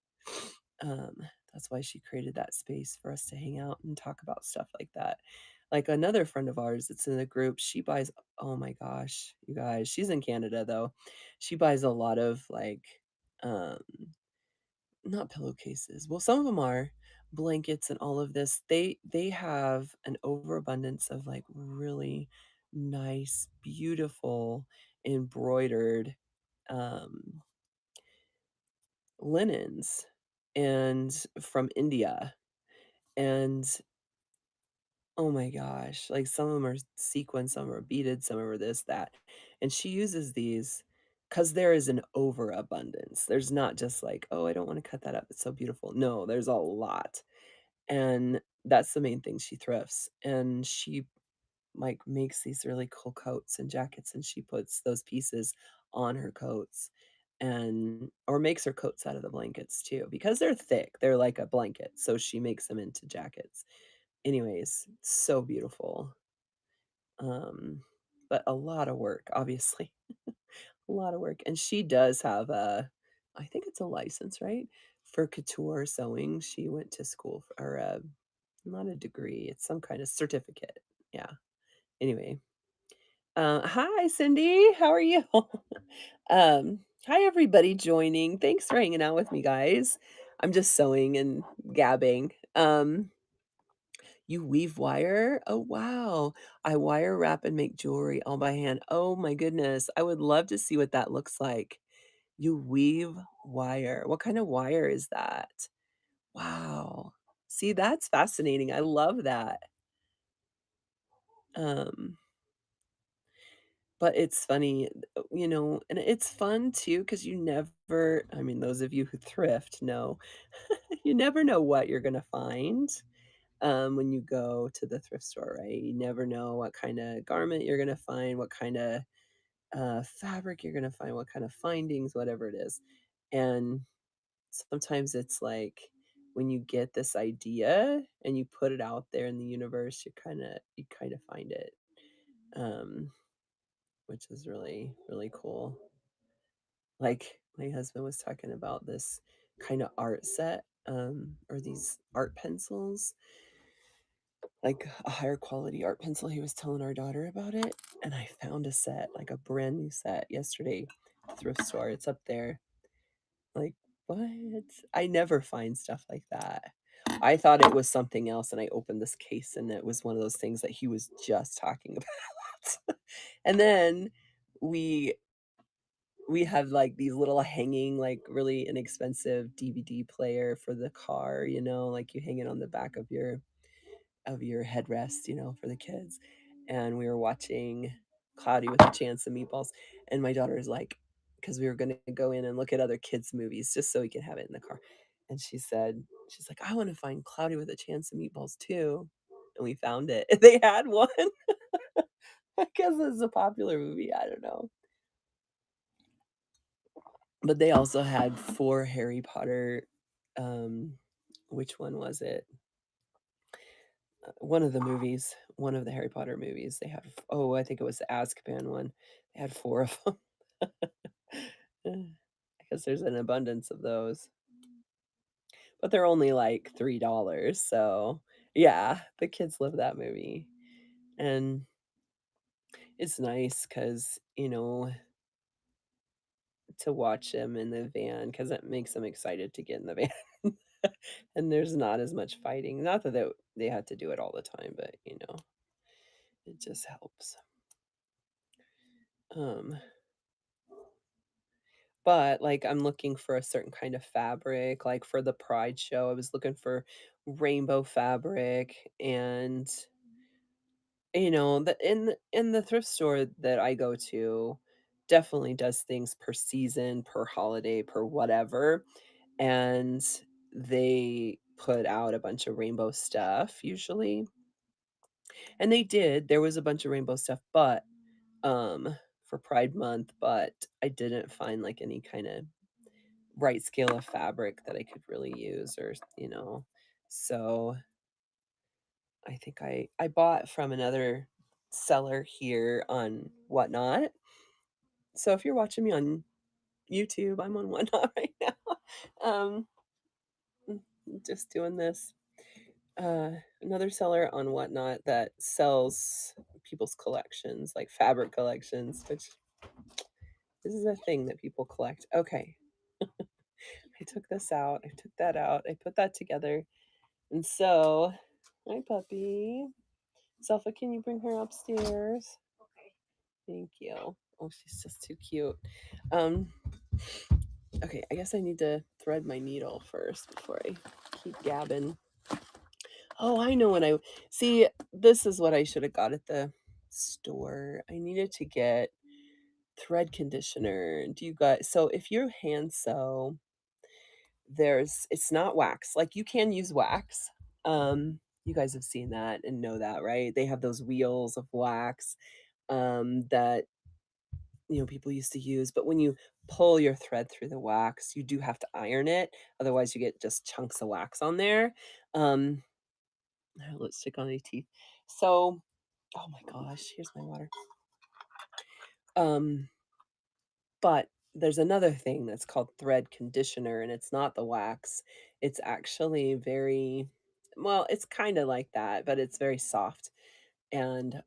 S1: um that's why she created that space for us to hang out and talk about stuff like that. Like another friend of ours that's in the group, she buys, oh my gosh, you guys, she's in Canada though. She buys a lot of like um not pillowcases. Well, some of them are blankets and all of this. They have an overabundance of, like, really nice, beautiful, embroidered, um, linens and from India, and, oh my gosh, like, some of them are sequins, some are beaded, some are this, that, and she uses these because there is an overabundance. There's not just like, "Oh, I don't wanna cut that up, it's so beautiful." No, there's a lot. And that's the main thing, she thrifts, and she, like, makes these really cool coats and jackets, and she puts those pieces on her coats and or makes her coats out of the blankets too, because they're thick, they're like a blanket, so she makes them into jackets. Anyways, so beautiful, um, but a lot of work, obviously, a lot of work, and she does have a, I think it's a license, right, for couture sewing. She went to school for, or not a degree, it's some kind of certificate. Yeah. Anyway, hi, Cindy. How are you? Hi, everybody joining. Thanks for hanging out with me, guys. I'm just sewing and gabbing. You weave wire? Oh, wow. I wire wrap and make jewelry all by hand. Oh my goodness. I would love to see what that looks like. You weave wire. What kind of wire is that? Wow. See, that's fascinating. I love that. Um, but it's funny, and it's fun too because you never, I mean, those of you who thrift know, you never know what you're gonna find, when you go to the thrift store, right? You never know what kinda garment you're gonna find, what kinda, fabric you're going to find, what kind of findings, whatever it is. And sometimes it's like when you get this idea and you put it out there in the universe, you kind of find it, um, which is really really cool. Like my husband was talking about this kind of art set, or these art pencils, like a higher quality art pencil. He was telling our daughter about it, and I found a set, like a brand new set yesterday at the thrift store. It's up there. Like, what? I never find stuff like that. I thought it was something else, and I opened this case, and it was one of those things that he was just talking about. And then we we have like these little hanging, like really inexpensive DVD player for the car, like you hang it on the back of your headrest, for the kids. And we were watching Cloudy with a Chance of Meatballs, and my daughter is like, because we were going to go in and look at other kids' movies just so we can have it in the car. And she's like, I want to find Cloudy with a Chance of Meatballs too. And we found it. They had one. I guess it's a popular movie. I don't know. But they also had 4 Harry Potter, um, which one was it? One of the Harry Potter movies, they had I think it was the Azkaban one. They had 4 of them. I guess there's an abundance of those, but they're only like $3, so yeah, the kids love that movie, and it's nice because to watch them in the van, because it makes them excited to get in the van. And there's not as much fighting. Not that they had to do it all the time, but it just helps. Um, but like I'm looking for a certain kind of fabric, like for the Pride show, I was looking for rainbow fabric, and in the thrift store that I go to definitely does things per season, per holiday, per whatever, and they put out a bunch of rainbow stuff usually. And there was a bunch of rainbow stuff, but for Pride Month, but I didn't find like any kind of right scale of fabric that I could really use, so I think I bought from another seller here on Whatnot. So if you're watching me on YouTube, I'm on Whatnot right now. Um, mm, just doing this. Another seller on Whatnot that sells people's collections, like fabric collections, which this is a thing that people collect. Okay. I took this out. I took that out. I put that together. And so, hi, puppy. Selfa, can you bring her upstairs? Thank you. Oh, she's just too cute. Um, okay, I guess I need to thread my needle first before I keep gabbing. Oh, I know what I see. This is what I should have got at the store. I needed to get thread conditioner. Do you guys? So if you hand sew, it's not wax. Like you can use wax. You guys have seen that and know that, right? They have those wheels of wax, that people used to use, but when you pull your thread through the wax, you do have to iron it. Otherwise, you get just chunks of wax on there. Um, Lipstick on my teeth. So, oh my gosh, here's my water. Um, but there's another thing that's called thread conditioner, and it's not the wax. It's actually very, well, it's kind of like that, but it's very soft, and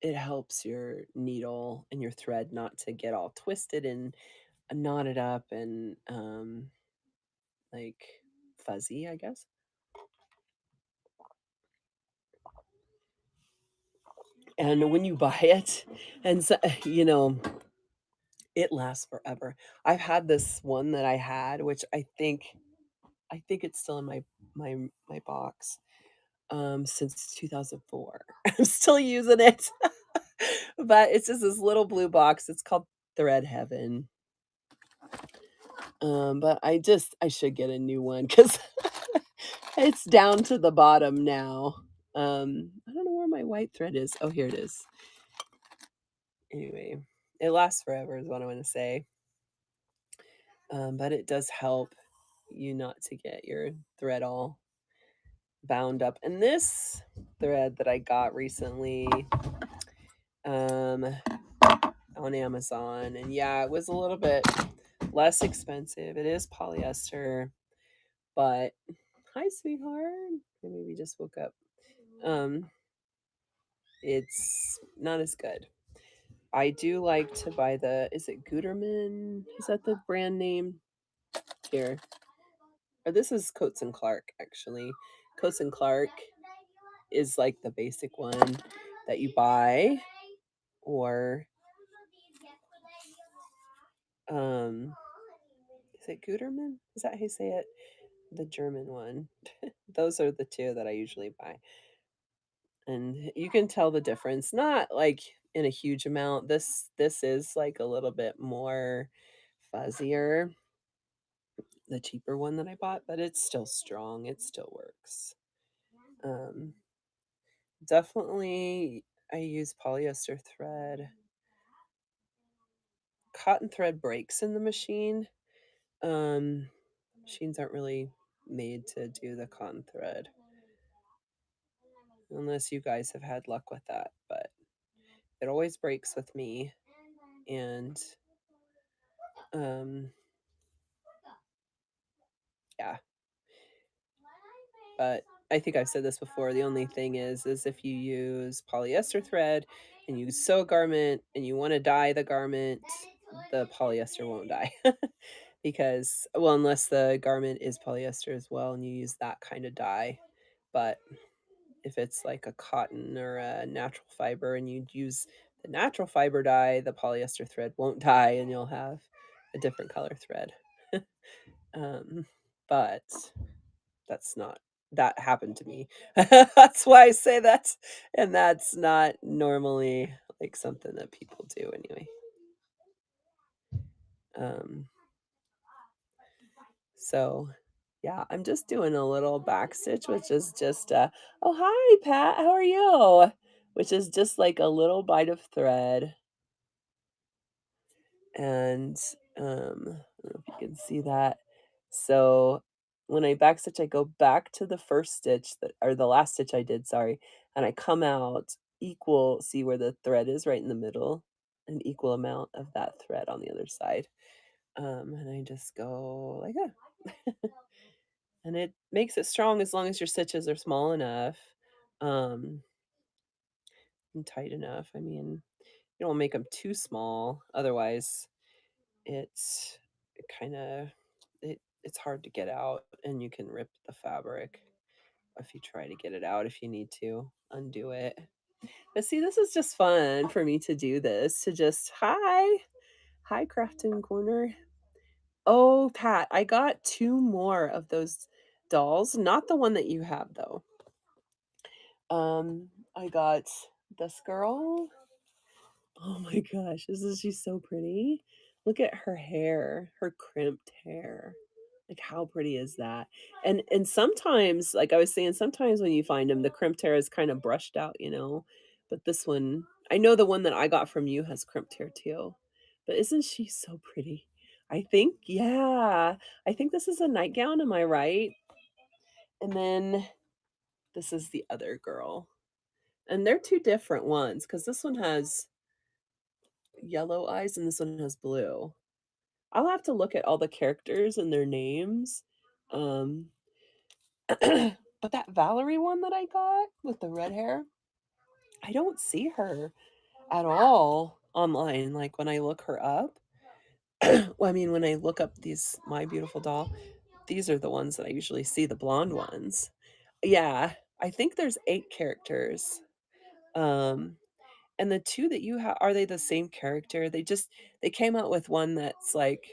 S1: it helps your needle and your thread not to get all twisted and knotted up and like fuzzy, I guess. And when you buy it, and so, it lasts forever. I've had this one that I had, which I think it's still in my box, since 2004. I'm still using it. But it's just this little blue box. It's called Thread Heaven. But I should get a new one because it's down to the bottom now. I don't know where my white thread is. Oh, here it is. Anyway, it lasts forever is what I want to say. But it does help you not to get your thread all bound up. And this thread that I got recently um, on Amazon, and yeah, it was a little bit less expensive. It is polyester, but hi, sweetheart. I maybe just woke up. Um, it's not as good. I do like to buy the, is it Gutermann? Is that the brand name? Here. Or this is Coates and Clark, actually. Coates and Clark is like the basic one that you buy, or is it Gutermann? Is that how you say it? The German one. Those are the two that I usually buy. And you can tell the difference, not like in a huge amount. This is like a little bit more fuzzier, the cheaper one that I bought, but it's still strong. It still works. Um, Definitely I use polyester thread. Cotton thread breaks in the machine. Machines aren't really made to do the cotton thread unless you guys have had luck with that, but it always breaks with me. And um yeah, but I think I've said this before. The only thing is if you use polyester thread and you sew a garment and you want to dye the garment, the polyester won't dye. Because, well, unless the garment is polyester as well and you use that kind of dye. But if it's like a cotton or a natural fiber and you use the natural fiber dye, the polyester thread won't dye and you'll have a different color thread. um, but that's not, that happened to me. That's why I say that. And that's not normally like something that people do anyway. Um, so yeah, I'm just doing a little back stitch, which is just oh hi Pat, how are you? Which is just like a little bite of thread. And I don't know if you can see that. So when I back stitch, I go back to the first stitch that, or the last stitch I did, sorry, and I come out equal, see where the thread is right in the middle, an equal amount of that thread on the other side. And I just go like that. And it makes it strong as long as your stitches are small enough, um, and tight enough. I mean, you don't make them too small, otherwise it's kinda it's hard to get out, and you can rip the fabric if you try to get it out, if you need to undo it. But see, this is just fun for me to do this, to just hi, Crafting Corner. Oh, Pat, I got 2 more of those dolls, not the one that you have, though. I got this girl. Oh my gosh, isn't she so pretty? Look at her hair, her crimped hair. Like, how pretty is that? And sometimes, like I was saying, sometimes when you find them, the crimped hair is kind of brushed out, you know? But this one, I know the one that I got from you has crimped hair too. But isn't she so pretty? I think, yeah. I think this is a nightgown, am I right? And then this is the other girl. And they're 2 different ones because this one has yellow eyes and this one has blue. I'll have to look at all the characters and their names. Um, but that Valerie one that I got with the red hair, I don't see her at all online. Like when I look her up, well, I mean, when I look up these My Beautiful Doll, these are the ones that I usually see, the blonde ones. Yeah, I think there's 8 characters. Um, And the 2 that you have, are they the same character? They came out with one that's like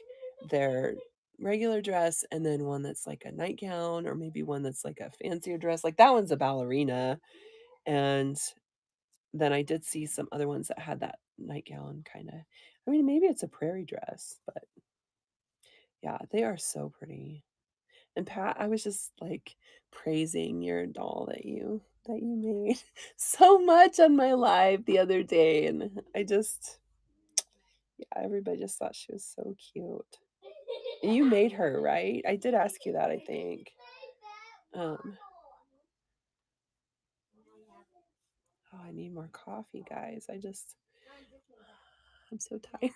S1: their regular dress and then one that's like a nightgown or maybe one that's like a fancier dress. Like that one's a ballerina. And then I did see some other ones that had that nightgown kinda. I mean, maybe it's a prairie dress, but yeah, they are so pretty. And Pat, I was just like praising your doll that you made so much on my live the other day, and I just Yeah, everybody just thought she was so cute. And you made her, right? I did ask you that, I think. Um, oh, I need more coffee, guys. I'm so tired.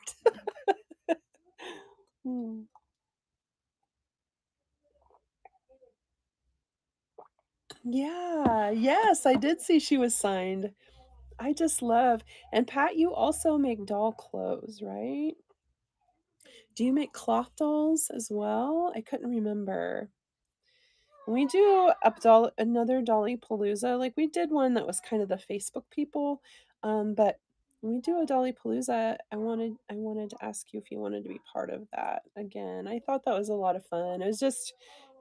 S1: Hmm. Yeah, yes, I did see she was signed. I just love, and Pat, you also make doll clothes, right? Do you make cloth dolls as well? I couldn't remember. We do another Dolly Palooza. Like we did one that was kind of the Facebook people, but when we do a Dolly Palooza, I wanted to ask you if you wanted to be part of that again. I thought that was a lot of fun. It was just,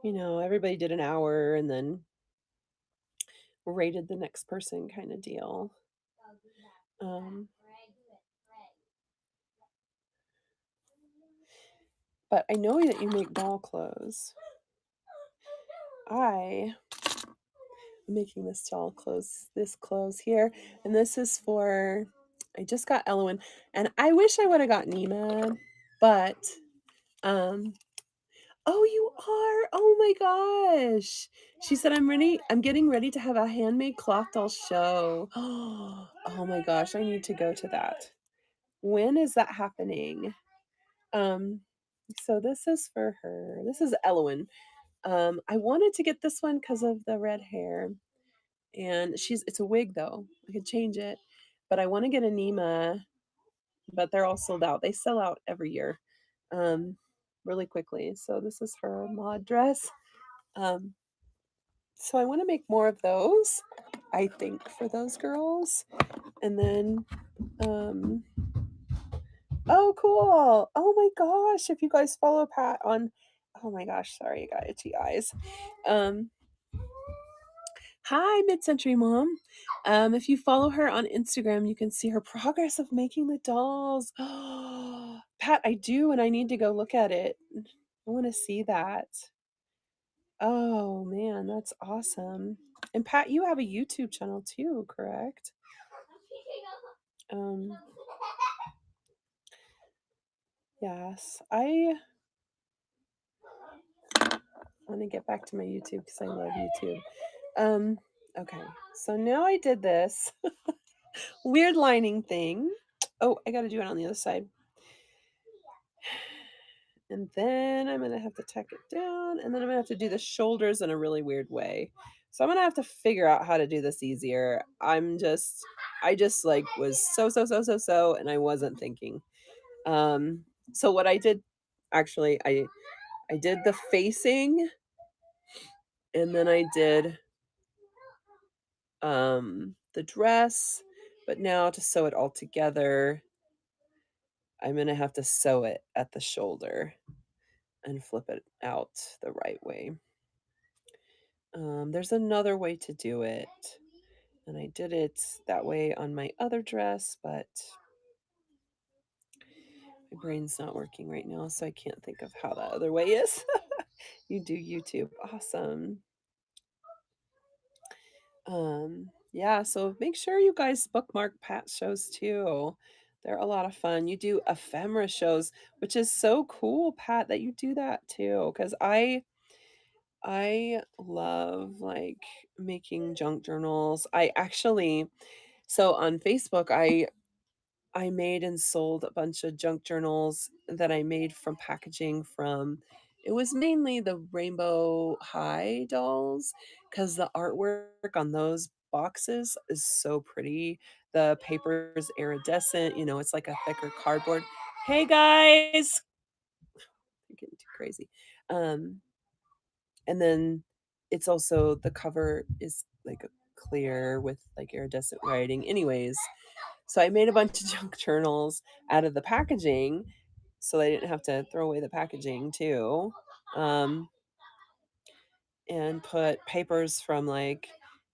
S1: everybody did an hour and then rated the next person kind of deal. Um, but I know that you make doll clothes. I am making this clothes here, and this is for. I just got Elowen, and I wish I would have got Nima, but um. Oh, you are! Oh my gosh! She said, "I'm ready. I'm getting ready to have a handmade cloth doll show." Oh my gosh! I need to go to that. When is that happening? Um, so this is for her. This is Elowen. I wanted to get this one because of the red hair, and it's a wig though. I could change it, but I want to get a Nima, but they're all sold out. They sell out every year, um, really quickly. So this is her mod dress. Um, so I want to make more of those. I think for those girls, and then um, oh, cool. Oh my gosh. If you guys follow Pat on, oh my gosh, sorry, I got itchy eyes. Um, hi, Mid Century Mom. If you follow her on Instagram, you can see her progress of making the dolls. Pat, I do, and I need to go look at it. I want to see that. Oh man, that's awesome. And Pat, you have a YouTube channel too, correct? Um, yes, I want to get back to my YouTube because I love YouTube. Um, okay, so now I did this weird lining thing. Oh, I got to do it on the other side. And then I'm going to have to tack it down, and then I'm going to have to do the shoulders in a really weird way. So I'm going to have to figure out how to do this easier. I just like was so, and I wasn't thinking. So what I did, actually, I did the facing, and then I did the dress, but now to sew it all together, I'm going to have to sew it at the shoulder and flip it out the right way. There's another way to do it, and I did it that way on my other dress, but my brain's not working right now, so I can't think of how that other way is. You do YouTube. Awesome. Yeah, so make sure you guys bookmark Pat shows too. They're a lot of fun. You do ephemera shows, which is so cool, Pat, that you do that too. Because I love like making junk journals. I actually so on Facebook I made and sold a bunch of junk journals that I made from packaging from it was mainly the Rainbow High dolls because the artwork on those boxes is so pretty. The paper is iridescent, it's like a thicker cardboard. Hey guys, you're getting too crazy. Um, and then it's also the cover is like a clear with like iridescent writing. Anyways, so I made a bunch of junk journals out of the packaging so I didn't have to throw away the packaging too. Um, and put papers from like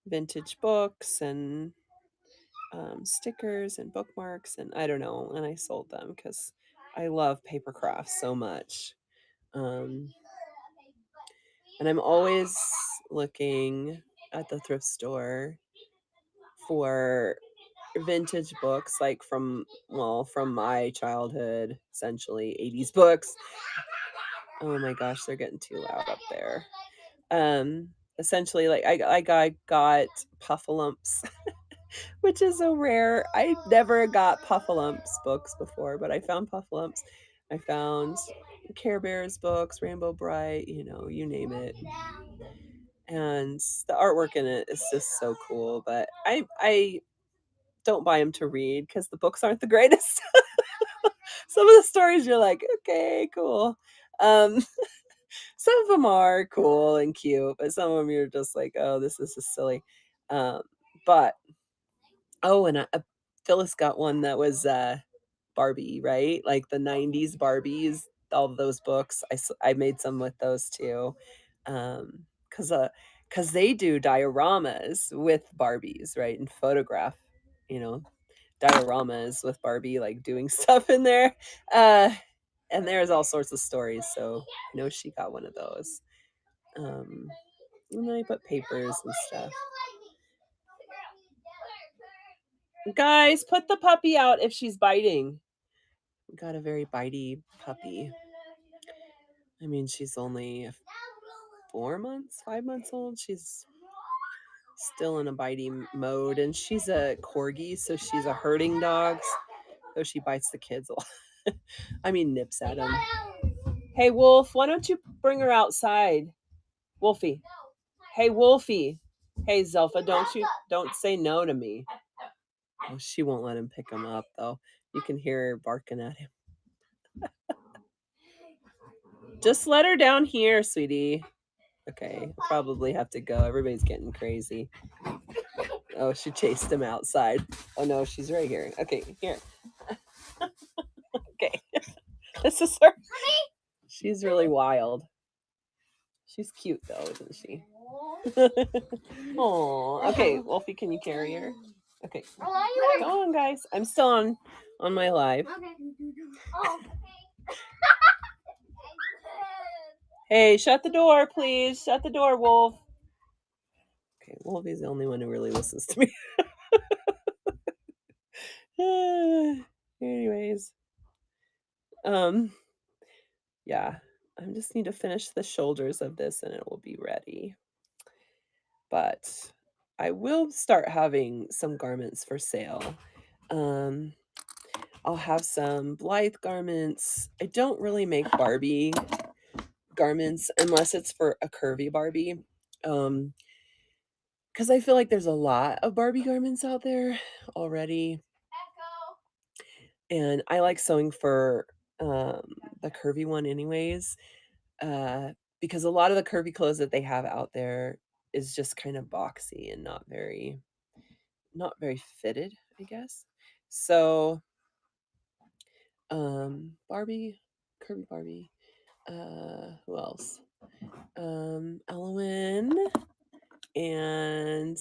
S1: vintage books and stickers and bookmarks and I don't know. And I sold them because I love paper crafts so much. Um, and I'm always looking at the thrift store for vintage books, like from my childhood, essentially 80s books. Oh my gosh, they're getting too loud up there. Essentially, like I got Puffalumps, which is so rare. I never got Puffalumps books before, but I found Puffalumps. I found Care Bears books, Rainbow Bright, you name it. And the artwork in it is just so cool. But I don't buy them to read because the books aren't the greatest. Some of the stories you're like, okay, cool. Um, some of them are cool and cute, but some of them you're just like, oh, this is just silly. Um, but oh, and Phyllis got one that was Barbie, right? Like the 90s Barbies, all of those books. I made some with those too. Um, cuz they do dioramas with Barbies, right? And photograph, you know, dioramas with Barbie like doing stuff in there. Uh and there's all sorts of stories, so I know she got one of those. Um and then I put papers and stuff. Guys, put the puppy out if she's biting. Got a very bitey puppy. I mean, she's only 4 months, 5 months old. She's still in a biting mode, and she's a corgi, so she's a herding dog. So she bites the kids a lot. I mean, nips at them. Hey, Wolf, why don't you bring her outside? Wolfie. Hey, Wolfie. Hey, Zelfa, don't say no to me. Oh, she won't let him pick him up, though. You can hear her barking at him. Just let her down here, sweetie. Okay, I'll probably have to go. Everybody's getting crazy. Oh, she chased him outside. Oh no, she's right here. Okay, here. Okay. This is her. She's really wild. She's cute though, isn't she? Oh, okay. Wolfie, can you carry her? Okay. Go on, guys. I'm still on my live. Hey, shut the door, please. Shut the door, Wolf. Okay, Wolfie's the only one who really listens to me. Anyways. Yeah, I just need to finish the shoulders of this and it will be ready. But I will start having some garments for sale. Um, I'll have some Blythe garments. I don't really make Barbie garments unless it's for a curvy Barbie. Because I feel like there's a lot of Barbie garments out there already. And I like sewing for the curvy one anyways. Uh, because a lot of the curvy clothes that they have out there is just kind of boxy and not very fitted, I guess. So, Barbie, curvy Barbie. Who else? Elowen and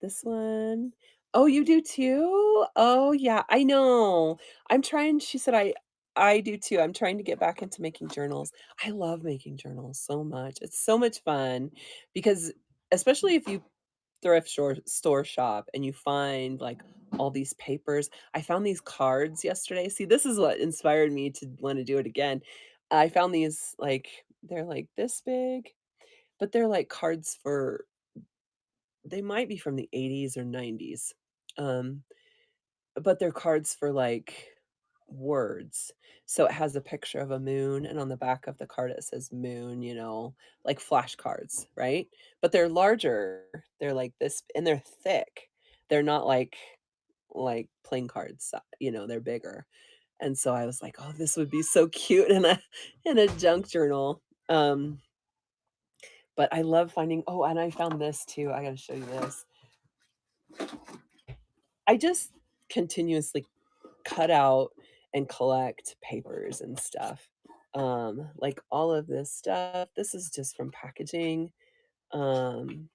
S1: this one. Oh, you do too? Oh, yeah, I know. I'm trying she said I do too. I'm trying to get back into making journals. I love making journals so much. It's so much fun because especially if you store shop and you find like all these papers. I found these cards yesterday. See, this is what inspired me to want to do it again. I found these like they're like this big, but they're like cards for they might be from the 80s or 90s. Um, but they're cards for like words. So it has a picture of a moon, and on the back of the card it says moon, like flashcards, right? But they're larger. They're like this, and they're thick. They're not like playing cards, they're bigger. And so I was like, oh, this would be so cute in a junk journal. But I love finding. Oh, and I found this too. I got to show you this. I just continuously cut out and collect papers and stuff. Like all of this stuff. This is just from packaging. Um,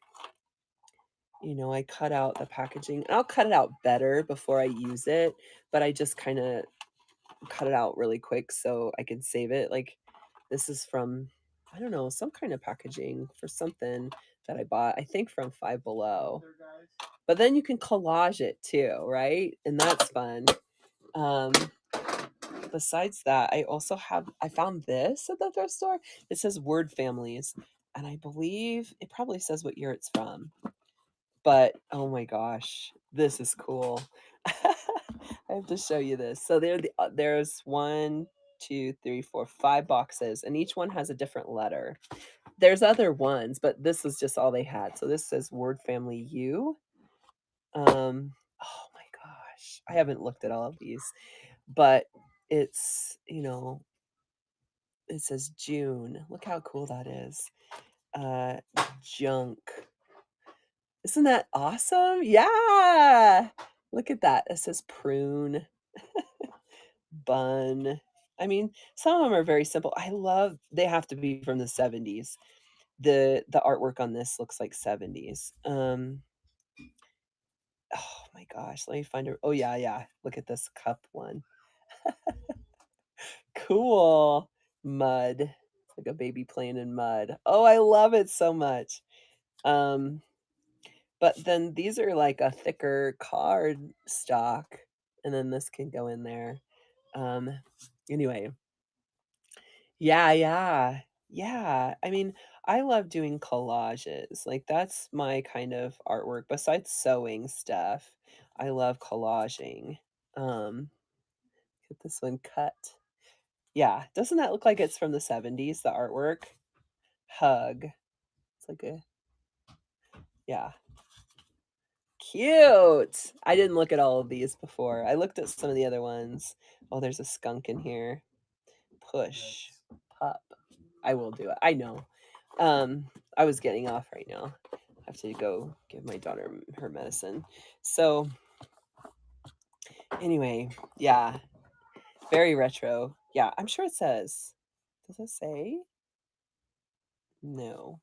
S1: I cut out the packaging. And I'll cut it out better before I use it, but I just kind of cut it out really quick so I can save it. Like this is from I don't know, some kind of packaging for something that I bought, I think from Five Below. But then you can collage it too, right? And that's fun. Um, besides that, I found this at the thrift store. It says word families, and I believe it probably says what year it's from. But oh my gosh, this is cool. I have to show you this. So there's one, two, three, four, five boxes, and each one has a different letter. There's other ones, but this was just all they had. So this says word family U. Oh my gosh, I haven't looked at all of these, but it's, it says June. Look how cool that is. Uh, Junk. Isn't that awesome? Yeah. Look at that. It says prune, bun. I mean, some of them are very simple. They have to be from the 70s. The artwork on this looks like 70s. Oh my gosh, let me find it. Oh yeah, yeah. Look at this cup one. Cool. Mud. It's like a baby playing in mud. Oh, I love it so much. Um, but then these are like a thicker card stock, and then this can go in there. Um, anyway, yeah, yeah, yeah. I mean, I love doing collages. Like that's my kind of artwork. Besides sewing stuff, I love collaging. Get this one cut. Yeah, doesn't that look like it's from the 70s, the artwork? Hug. It's like a yeah. Cute. I didn't look at all of these before. I looked at some of the other ones. Oh, there's a skunk in here. Push. Pup. I will do it. I know. I was getting off right now. I have to go give my daughter her medicine. So anyway, yeah, very retro. Yeah, I'm sure it says. Does it say? No.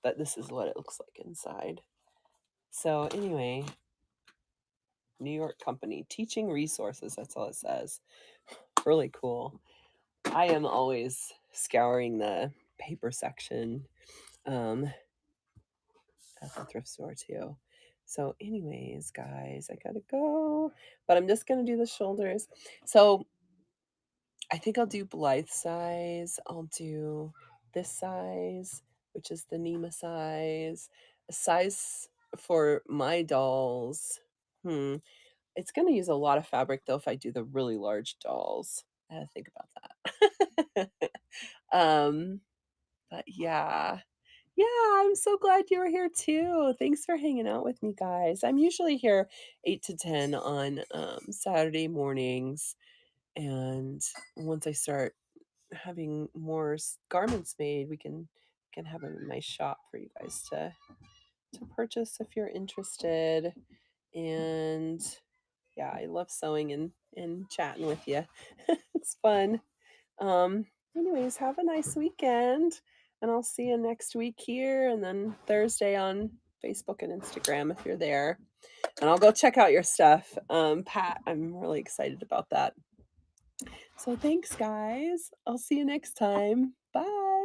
S1: But this is what it looks like inside. So anyway, New York company, teaching resources, that's all it says. Really cool. I am always scouring the paper section at the thrift store too. So anyways, guys, I gotta go, but I'm just gonna do the shoulders. So I think I'll do Blythe size. I'll do this size, which is the Nema size. A size for my dolls. It's gonna use a lot of fabric though if I do the really large dolls. I had to think about that. um, but yeah. Yeah, I'm so glad you were here too. Thanks for hanging out with me, guys. I'm usually here 8 to 10 on Saturday mornings. And once I start having more garments made, we can have a nice shop for you guys to purchase if you're interested. And yeah, I love sewing and chatting with you. It's fun. Um, anyways, have a nice weekend, and I'll see you next week here, and then Thursday on Facebook and Instagram if you're there. And I'll go check out your stuff. Pat, I'm really excited about that. So thanks, guys. I'll see you next time. Bye.